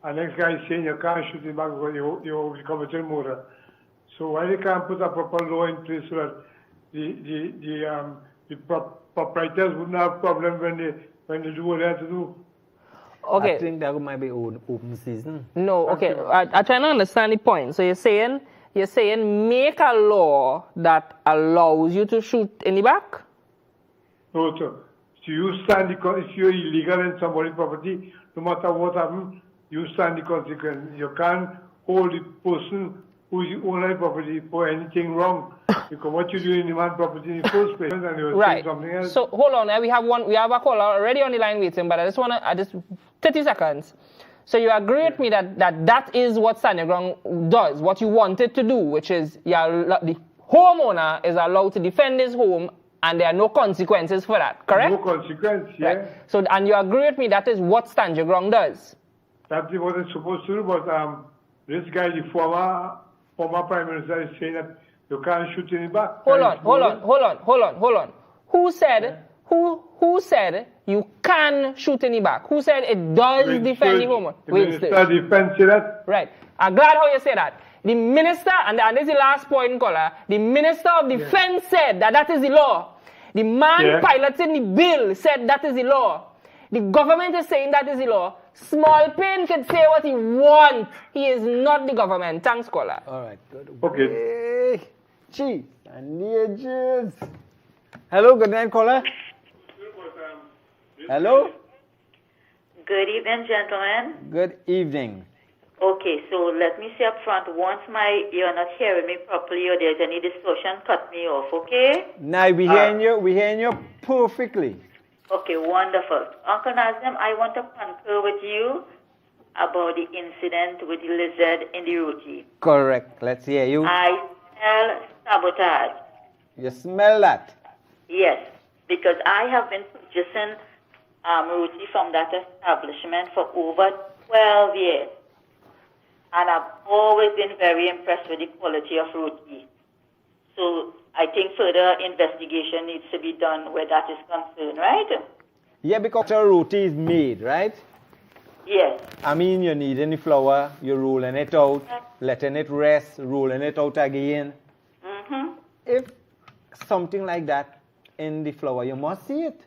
and next guy is saying you can't shoot in the back because you committed murder. So why they can't put a proper law in place so that the proprietors wouldn't have problem when they do what they have to do? Okay. I think that might be open season. No, okay. I'm trying to understand the point. So you're saying make a law that allows you to shoot in the back? No, sir. So you stand if you're illegal in somebody's property, no matter what happens, you stand the consequence. You can't hold the person who's owning the property for anything wrong. Because what you do in the man's property in the first place, and you're saying something else. So hold on, we have a caller already on the line waiting, but I just 30 seconds. So you agree with me that is what standing ground does, what you want it to do, which is the homeowner is allowed to defend his home and there are no consequences for that, correct? No consequence, yeah. Right. So, and you agree with me that is what standing ground does? That's what it's supposed to do, but this guy, the former Prime Minister, is saying that you can't shoot in the back. Hold on. Who said you can shoot in the back? Who said it does defend the home? The Minister defense that? Right. I'm glad how you say that. The Minister, and this is the last point, caller, the Minister of Defense said that is the law. The man piloting the bill said that is the law. The government is saying that is the law. Small Payne can say what he wants. He is not the government. Thanks, caller. All right. Good. Okay. Gee, I need you. Hello, good night, caller. Hello? Good evening, gentlemen. Good evening. Okay, so let me say up front, once you're not hearing me properly or there's any distortion, cut me off, okay? Now, we're hearing you perfectly. Okay, wonderful. Uncle Nazim, I want to concur with you about the incident with the lizard in the roti. Correct. Let's hear you. I smell sabotage. You smell that? Yes, because I have been purchasing roti from that establishment for over 12 years. And I've always been very impressed with the quality of roti. So I think further investigation needs to be done where that is concerned, right? Yeah, because the roti is made, right? Yes. I mean, you're kneading the flour, you're rolling it out, letting it rest, rolling it out again. Mm-hmm. If something like that in the flour, you must see it.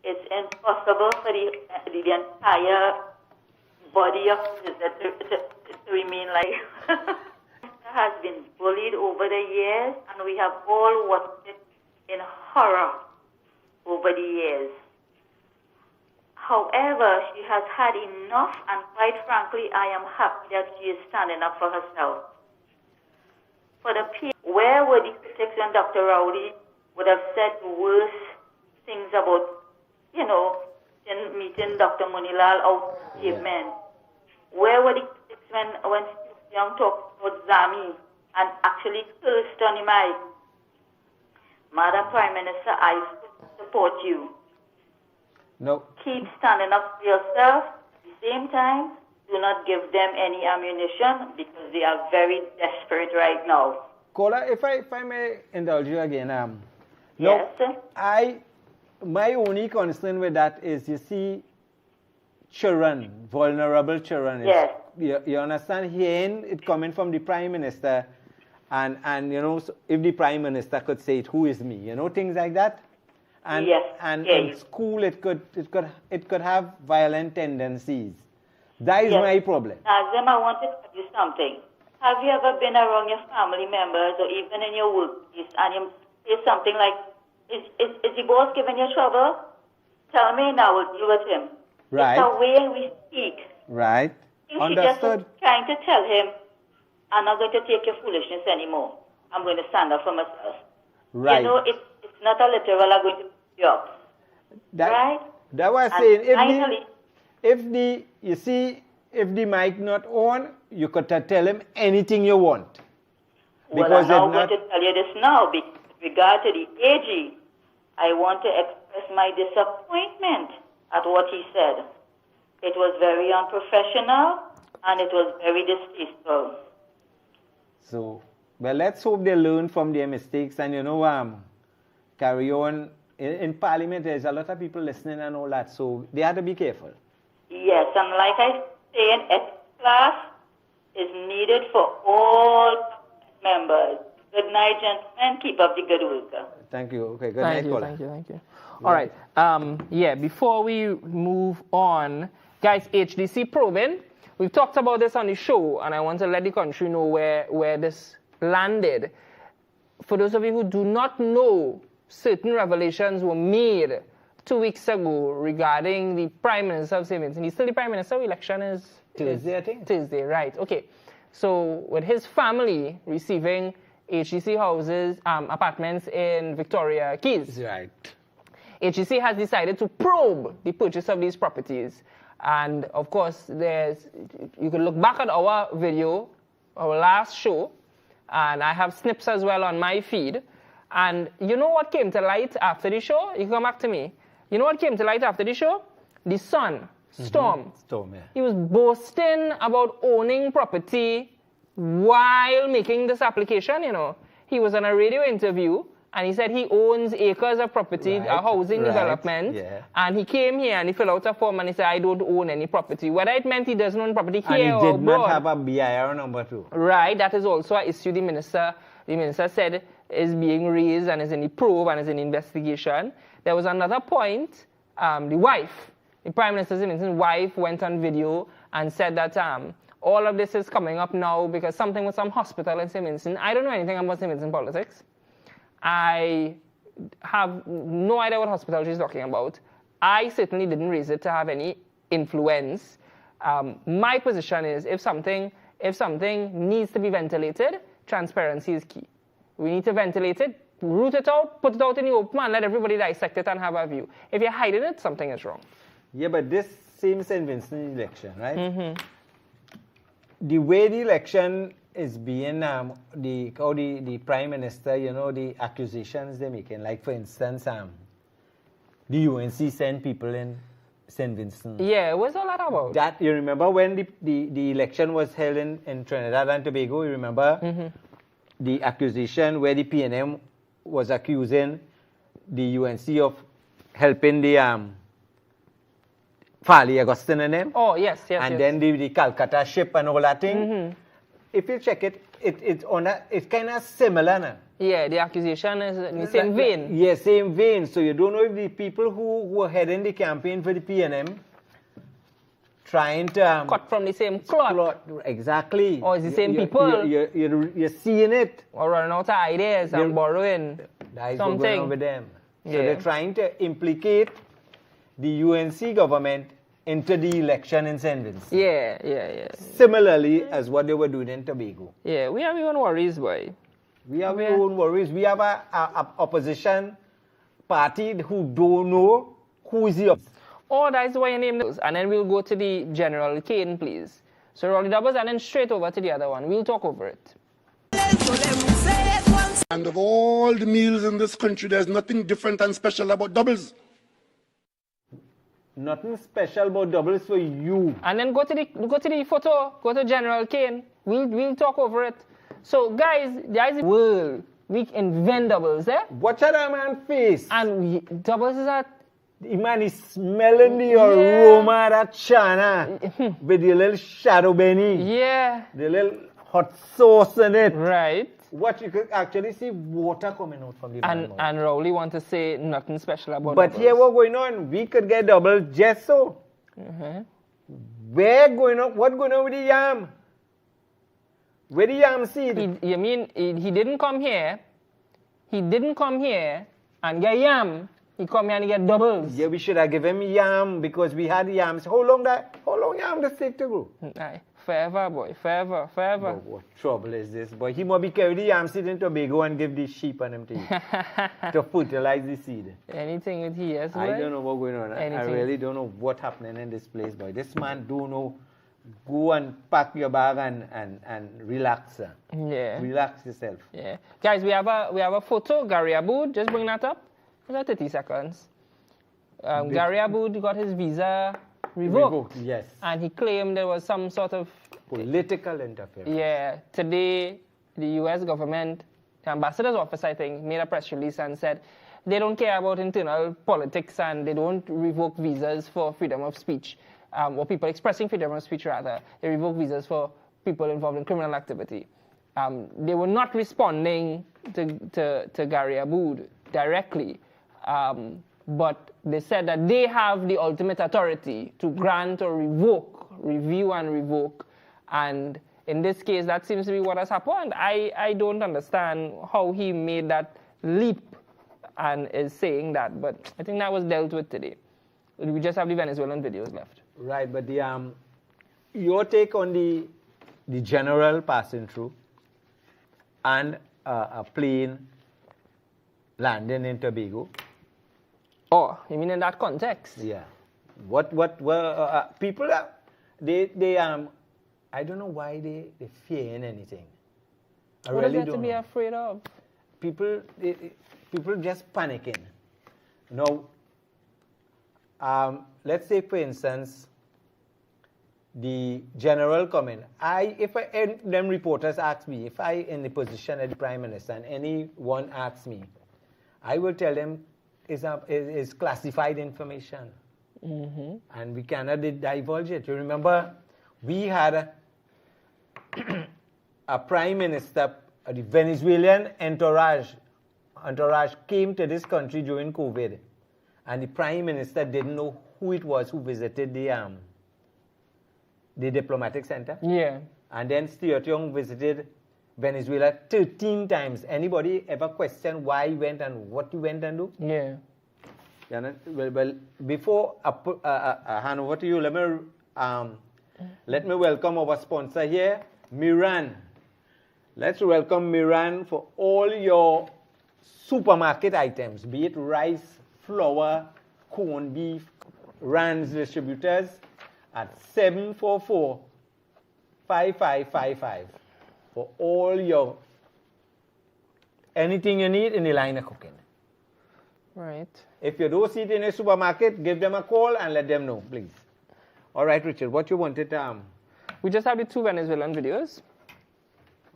It's impossible for the entire body of the to remain like has been bullied over the years, and we have all watched it in horror over the years. However, she has had enough, and quite frankly, I am happy that she is standing up for herself. For the people, where were the critics when Dr. Rowley would have said the worst things about, in meeting Dr. Munilal out cavemen? Where were the critics when Young talked about Zami and actually cursed on the mic? Madam Prime Minister, I support you. No. Keep standing up for yourself. The same time, do not give them any ammunition because they are very desperate right now. Kola, if I may indulge you again, Yes. my only concern with that is, you see, children, vulnerable children. Yes. You understand, hearing it coming from the Prime Minister, and you know, so if the Prime Minister could say it, who is me? You know, things like that. And yes. in school, it could have violent tendencies. That is Yes. my problem. Nazim, I want to tell you something. Have you ever been around your family members or even in your workplace and you say something like, is the boss giving you trouble? Tell me and I will deal with him. Right. It's the way we speak. Right. You should Understood. just trying to tell him, I'm not going to take your foolishness anymore. I'm going to stand up for myself. Right. You know, it's not a literal, I'm going to pick you up. Right? That was And saying, finally, if the mic not on, you could tell him anything you want. well, Because I'm if not going to tell you this now. With regard to the AG, I want to express my disappointment at what he said. It was very unprofessional and it was very distasteful. So, well, let's hope they learn from their mistakes and, you know, carry on. In Parliament, there's a lot of people listening and all that, so they have to be careful. Yes, and like I say, an ethics class is needed for all members. Good night, gentlemen. Keep up the good work. Thank you. Okay, good night, Kola. Thank you. All right. Yeah, before we move on, guys, HDC probing. We've talked about this on the show, and I want to let the country know where this landed. For those of you who do not know, certain revelations were made 2 weeks ago regarding the Prime Minister of St. Vincent. He's still the Prime Minister. Election is Tuesday, I think. Tuesday, right. Okay. So with his family receiving HDC houses, apartments in Victoria Keys. Right. HDC has decided to probe the purchase of these properties. And of course, you can look back at our video, our last show, and I have snips as well on my feed. And you know what came to light after the show? You can come back to me. You know what came to light after the show? The son, Storm. Storm, yeah. He was boasting about owning property while making this application, you know. He was on a radio interview and he said he owns acres of property, a housing development. Yeah. And he came here and he filled out a form and he said, I don't own any property. Whether it meant he doesn't own property here and he or did not abroad. have a BIR number too. Right, that is also an issue the minister said is being raised and is in the probe and is in investigation. There was another point, the wife, the Prime Minister's wife went on video and said that all of this is coming up now because something with some hospital in St. Vincent. I don't know anything about St. Vincent politics. I have no idea what hospital she's talking about. I certainly didn't raise it to have any influence. My position is if something needs to be ventilated, transparency is key. We need to ventilate it, root it out, put it out in the open, and let everybody dissect it and have a view. If you're hiding it, something is wrong. Yeah, but this same St. Vincent election, right? The way the election is being, the Prime Minister, you know, the accusations they're making, like for instance, the UNC sent people in St. Vincent. Yeah, what's all that about? That, you remember when the election was held in Trinidad and Tobago, you remember? The accusation where the PNM was accusing the UNC of helping the Farley Augustine and them. Oh, yes. And then the Calcutta ship and all that thing. If you check it, it's kind of similar now. Yeah, the accusation is in the same vein. Yeah, same vein. So you don't know if the people who were heading the campaign for the PNM trying to cut from the same cloth. Exactly. Or it's the same people. You're seeing it. Or running out of ideas and borrowing That is something. what's going on with them. So they're trying to implicate the UNC government into the election in St. Vincent. Yeah. Similarly as what they were doing in Tobago. Yeah, we have our own worries, boy. We have our own worries. We have a opposition party who don't know who is the opposition. Oh, that's why you name those. And then we'll go to the General Kane, please. So roll the doubles and then straight over to the other one. We'll talk over it. And of all the meals in this country, there's nothing different and special about doubles. nothing special about doubles for you. And then go to the photo, go to General Kane. We'll talk over it. So guys, there is a world. We invent doubles, eh? Watch out that man's face. And doubles is that. The man is smelling the aroma of that chana with the little shadow benny. Yeah. The little hot sauce in it. Right. What you could actually see water coming out from the man mouth. And Rowley want to say nothing special about But doubles. here what's going on? We could get doubles just so. Where going on? What's going on with the yam? Where the yam seed? You mean he didn't come here? He didn't come here and get yam. He come here and get doubles. Yeah, we should have given him yam because we had yams. How long yam does it take to grow? Aye, forever, boy, forever. But what trouble is this, boy? He must be carry the yam seed in Tobago and give the sheep and them to you to fertilize the seed. Anything with he, yes, I don't know what's going on. I Anything. really don't know what's happening in this place, boy. This man do know. Go and pack your bag and relax. Yeah. Relax yourself. Yeah. Guys, we have a photo. Gary Aboud, just bring that up. About 30 seconds. Gary Aboud got his visa revoked. Yes. And he claimed there was some sort of political interference. Yeah. Today, the U.S. government, the ambassador's office, I think, made a press release and said they don't care about internal politics and they don't revoke visas for freedom of speech. Or people expressing freedom of speech, rather. They revoke visas for people involved in criminal activity. They were not responding to Gary Aboud directly, but they said that they have the ultimate authority to grant or revoke, review and revoke. And in this case, that seems to be what has happened. I don't understand how he made that leap and is saying that, but I think that was dealt with today. We just have the Venezuelan videos left. Right, but the your take on the general passing through and a plane landing in Tobago. Oh, you mean in that context? Yeah. What people they I don't know why they fearing anything. I What really is there to be afraid of? People just panicking. Now, let's say, for instance, the general comment. Them reporters ask me, if I in the position of the Prime Minister and anyone asks me, I will tell them it's classified information. And we cannot divulge it. You remember, we had a Prime Minister, the Venezuelan entourage came to this country during COVID. And the Prime Minister didn't know who it was who visited the diplomatic center. Yeah. And then Stuart Young visited Venezuela 13 times. Anybody ever question why he went and what he went and do? Yeah. Well, before I hand over to you, let me welcome our sponsor here, Miran. Let's welcome Miran for all your supermarket items, be it rice, flour, corned beef, Rand's distributors at 744-5555 for all your anything you need in the line of cooking. Right. If you don't see it in a supermarket, give them a call and let them know, please. All right, Richard, what you wanted? We just have the two Venezuelan videos.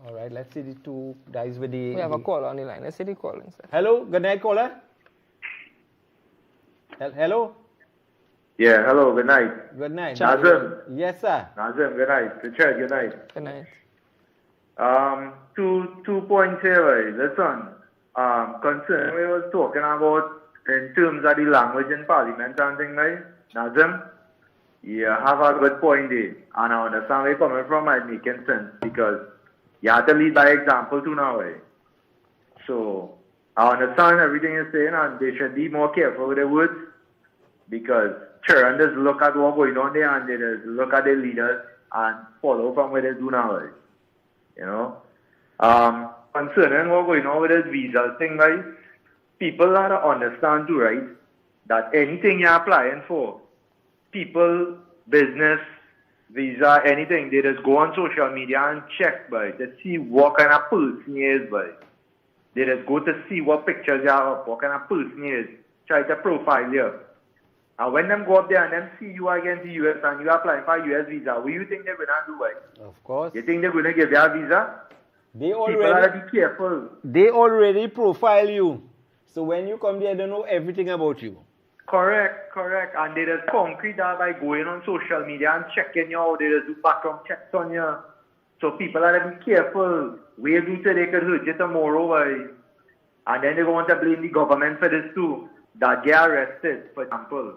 All right, let's see the two guys with the... We have a caller on the line. Let's see the call instead. Hello, good night, caller. Hello? Yeah, hello, good night. Good night. Nazim. Yes, sir. Nazim, good night. Richard, good night. Good night. 2 points here, right? Listen, concern we was talking about in terms of the language in Parliament and things, right? Nazim, you have a good point there. And I understand where you're coming from and making sense because you have to lead by example too now, right? So, I understand everything you're saying and they should be more careful with their words because children just look at what's going on there and they just look at their leaders and follow from where they do now, right? You know? Concerning what's going on with this visa thing, right? People have to understand too, right? That anything you're applying for, people, business, visa, anything, they just go on social media and check, boy, to see what kind of person he is, boy. They just go to see what pictures you have up, what kind of person he is, try to profile you. And when them go up there and them see you against the US and you apply for a US visa, what do you think they're going to do? Right? Of course. You think they're going to give you a visa? They People gotta be careful. They already profile you. So when you come there, they know everything about you. Correct. And they just concrete that by going on social media and checking you out. They just do background checks on you. So people gotta be careful. Wait until they could hurt you tomorrow. Right? And then they want to blame the government for this too. That they are arrested, for example,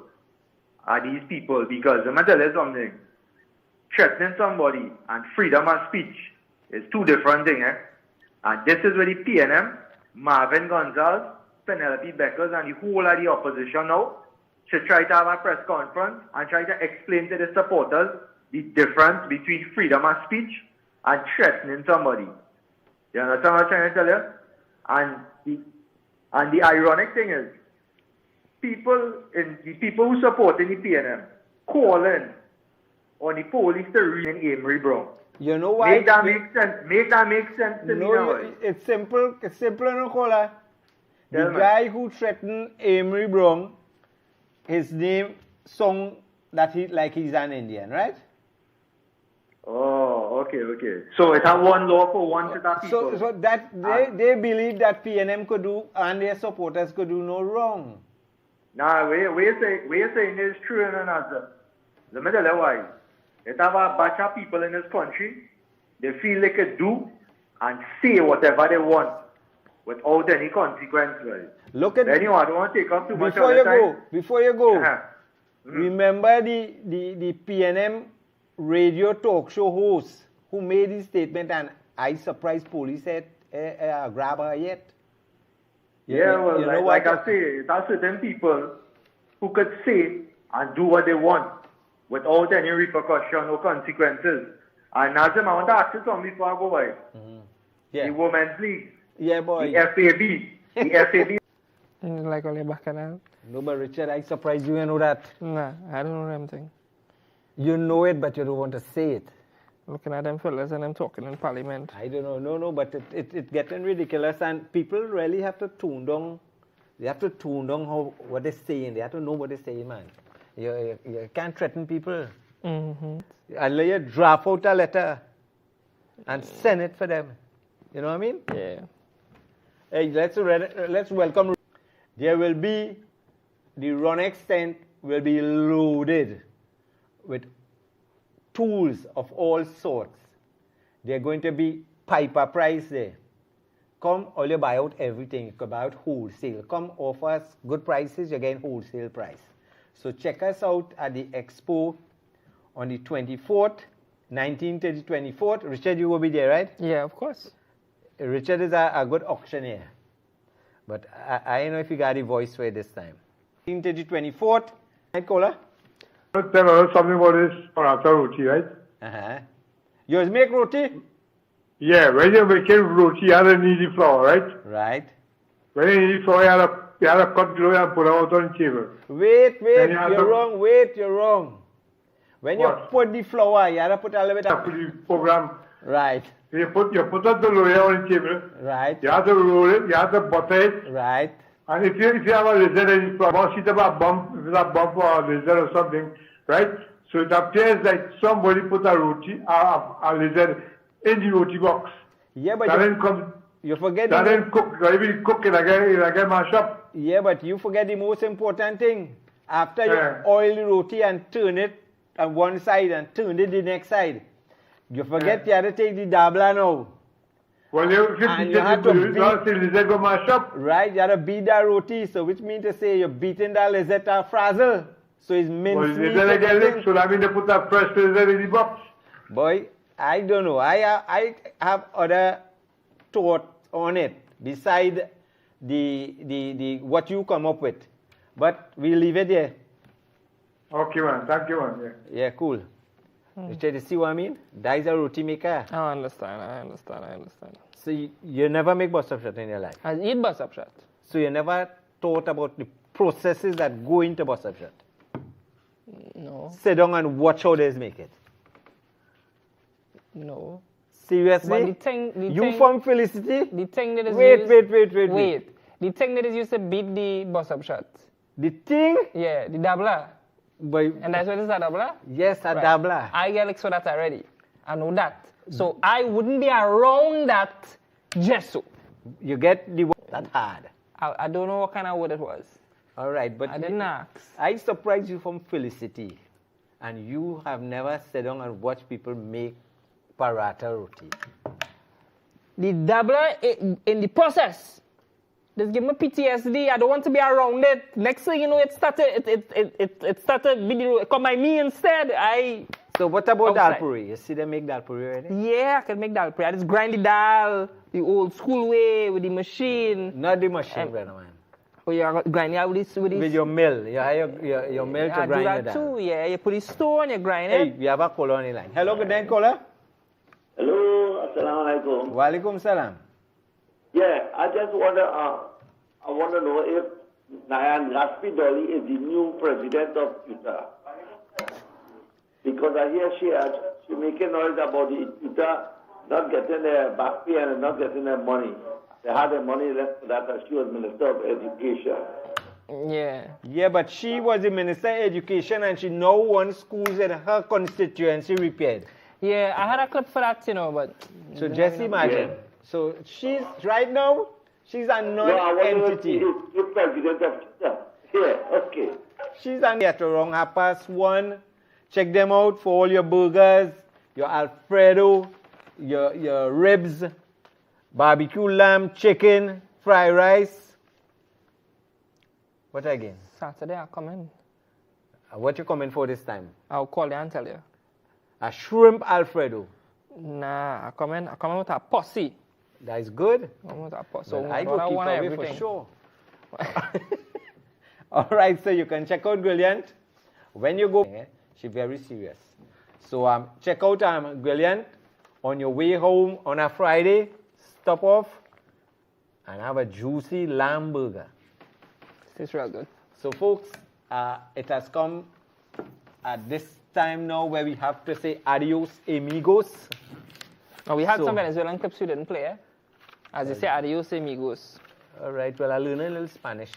are these people. Because let me tell you something. Threatening somebody and freedom of speech is two different things. And this is where the PNM, Marvin Gonzalez, Penelope Beckers, and the whole of the opposition now should try to have a press conference and try to explain to the supporters the difference between freedom of speech and threatening somebody. You understand what I'm trying to tell you? And the ironic thing is, people who support in the PNM calling on the police to read in Amory Brown. You know why? Make that make sense. Make that make sense to me now. It's simple. It's simple, Nicola. The guy who threatened Amory Brown, his name song that he's an Indian, right? Oh, okay. So it's a one law for one set of people. So that they believe that PNM could do and their supporters could do no wrong. Nah, we're saying it's true and another. Let me tell you why. It have a bunch of people in this country, they feel they could do and say whatever they want without any consequence. Right? Look at anyway, I don't want to take up too much before of you the time. go. Before you go, remember the PNM radio talk show host who made his statement, and I surprised police said grab her yet. Well, like I say, there are certain people who could say and do what they want without any repercussion or consequences. And Nazim, I want to ask you something before I go by. The Women's League. Yeah, boy. The FAB. The FAB. Like on your back canal. No, but Richard, I surprised you know that. Nah, I don't know anything. You know it, but you don't want to say it. Looking at them fellas and them talking in parliament. I don't know. No, but it's getting ridiculous, and people really have to tune down. They have to tune down what they're saying. They have to know what they're saying, man. You can't threaten people. I'll let you draft out a letter and send it for them. You know what I mean? Yeah. Hey, let's welcome. There will be, the Ronex tent will be loaded with tools of all sorts. They're going to be piper price there. Come, all you buy out everything. You can buy out wholesale. Come offer us good prices, you're getting wholesale price. So check us out at the expo on the 24th, 19th to the 24th. Richard, you will be there, right? Yeah, of course. Richard is a good auctioneer. But I don't know if you got a voice for it this time. 19th to the 24th. Right, Kola? Tell us something about this paratha roti, right? Yours make roti? Yeah, when you're making roti, you have to knead the flour, right? Right. When you knead the flour, you have to cut below and put it out on the table. Wait, you're wrong. When you put the flour, you have to put a little bit of... Put the program. Right. You put that below on the table. Right. You have to roll it, you have to butter it. Right. And if you have a lizard in the flour, see a bump, if it's a bump or a lizard or something, right? So it appears like somebody put a roti, a lizard in the roti box. Yeah, but you forget that then cook it again mash up. Yeah, but you forget the most important thing. After you oil the roti and turn it on one side and turn it the next side, you forget you have to take the dabla now. Well, you have to beat the lizard go mash up. Right, you have to beat that roti, so which means to say you're beating that lizard to frazzle. So it's minced meat. So that means they put a fresh lizard in the box. Boy, I don't know. I have other thoughts on it beside the what you come up with, but we'll leave it there. Okay, man. Thank you, man. Yeah, cool. Richard, you see what I mean? That is a roti maker. I understand. So you never make basapshat in your life? I eat basapshat. So you never thought about the processes that go into basapshat? No. Sit down and watch how they make it. No. Seriously? But you from Felicity? The thing that is wait. The thing that is used to beat the basapshat. The thing? Yeah, the dabbler. And that's what it's a dabbler? Yes, a dabbler. I get licked for that already. I know that. So I wouldn't be around that just so. You get the word that hard. I don't know what kind of word it was. All right, but I didn't ask. I surprised you from Felicity. And you have never sat down and watched people make paratha roti. The dabbler in the process. Just give me PTSD. I don't want to be around it. Next thing you know, it started come by me instead. So what about dal puri? You see them make dal puri already? Yeah, I can make dal puri. I just grind the dal the old school way with the machine. Not the machine, brother man. Oh, you grind it with your mill. You have your mill to grind it down. Too, yeah. You put the stone, you grind it. Hey, we have a caller on the line. Hello, good day, caller. Hello, assalamu alaikum. Wa alaikum salam. Yeah, I just wonder, I want to know if Nayan Raspidoli is the new president of Utah. Because I hear she making noise about the Utah not getting their back pay and not getting their money. They had their money left for that as she was Minister of Education. Yeah. Yeah, but she was the Minister of Education and she now wants schools in her constituency repaired. Yeah, I had a clip for that, but... So just imagine. Yeah. So she's, right now, she's a non-entity. You're president of Utah. Yeah, okay. She's at around 1:30. Check them out for all your burgers, your Alfredo, your ribs, barbecue lamb, chicken, fried rice. What again? Saturday I'll come in. What you coming for this time? I'll call you and tell you. A shrimp Alfredo? Nah, I come in with a posse. That is good. With a posse. So I go keep away for sure. All right, so you can check out Brilliant. When you go, she's very serious. So check out Brilliant on your way home on a Friday. Stop off and have a juicy lamb burger. It's real good. So folks, it has come at this time now where we have to say adios amigos. Now we had some Venezuelan clips we didn't play. As you say, adios amigos. All right, well I learned a little Spanish.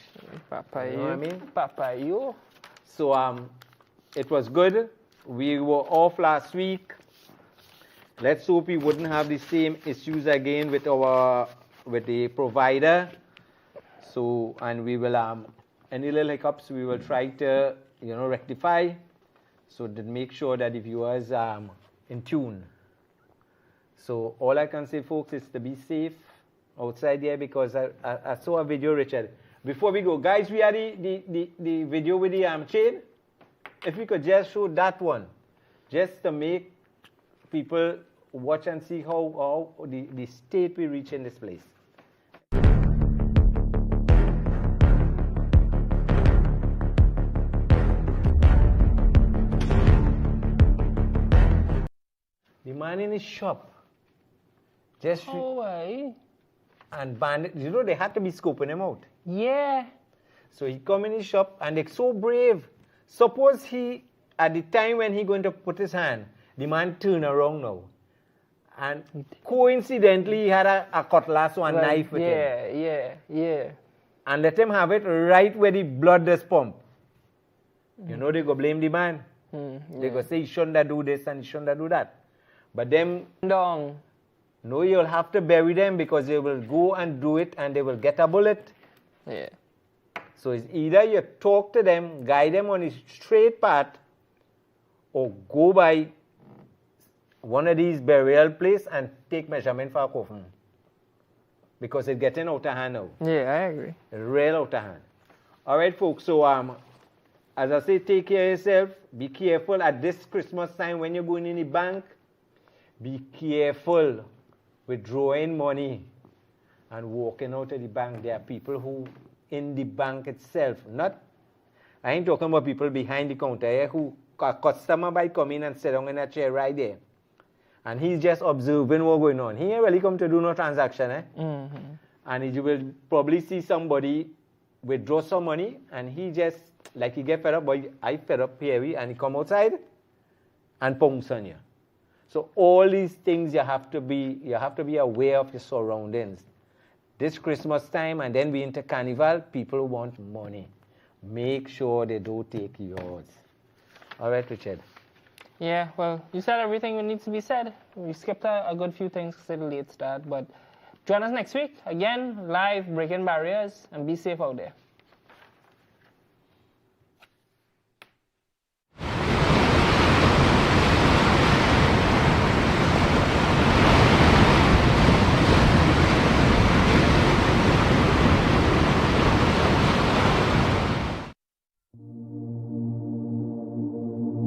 Papayo. You know what I mean? Papayo. So it was good. We were off last week. Let's hope we wouldn't have the same issues again with the provider. So, and we will any little hiccups we will try to rectify. So to make sure that the viewers in tune. So all I can say, folks, is to be safe outside there, because I saw a video, Richard. Before we go, guys, we had the video with the chain. If we could just show that one, just to make people watch and see how the state we reach in this place. The man in his shop just and bandit, they had to be scoping him out. Yeah. So he come in his shop and they're so brave. Suppose he, at the time when he going to put his hand, the man turn around now. And coincidentally, he had a cutlass or a knife with him. Yeah. And let him have it right where the blood does pump. They go blame the man. They go say, he shouldn't do this and he shouldn't do that. But them, no, you'll have to bury them, because they will go and do it and they will get a bullet. Yeah. So it's either you talk to them, guide them on a straight path, or go by one of these burial places and take measurement for a coffin. Because it's getting out of hand now. Yeah, I agree. Real out of hand. All right, folks. So, as I say, take care of yourself. Be careful at this Christmas time when you're going in the bank. Be careful withdrawing money and walking out of the bank. There are people who in the bank itself, I ain't talking about people behind the counter here who a customer might come in and sit down in a chair right there. And he's just observing what's going on. He ain't really come to do no transaction. And you will probably see somebody withdraw some money and he just, like he get fed up, but I fed up here, and he come outside and pounce on you. So all these things you have to be aware of your surroundings. This Christmas time and then we into Carnival, people want money. make sure they don't take yours. All right, Richard. Yeah, well, you said everything that needs to be said. We skipped a good few things because it's a late start, but join us next week. Again, live, breaking barriers, and be safe out there.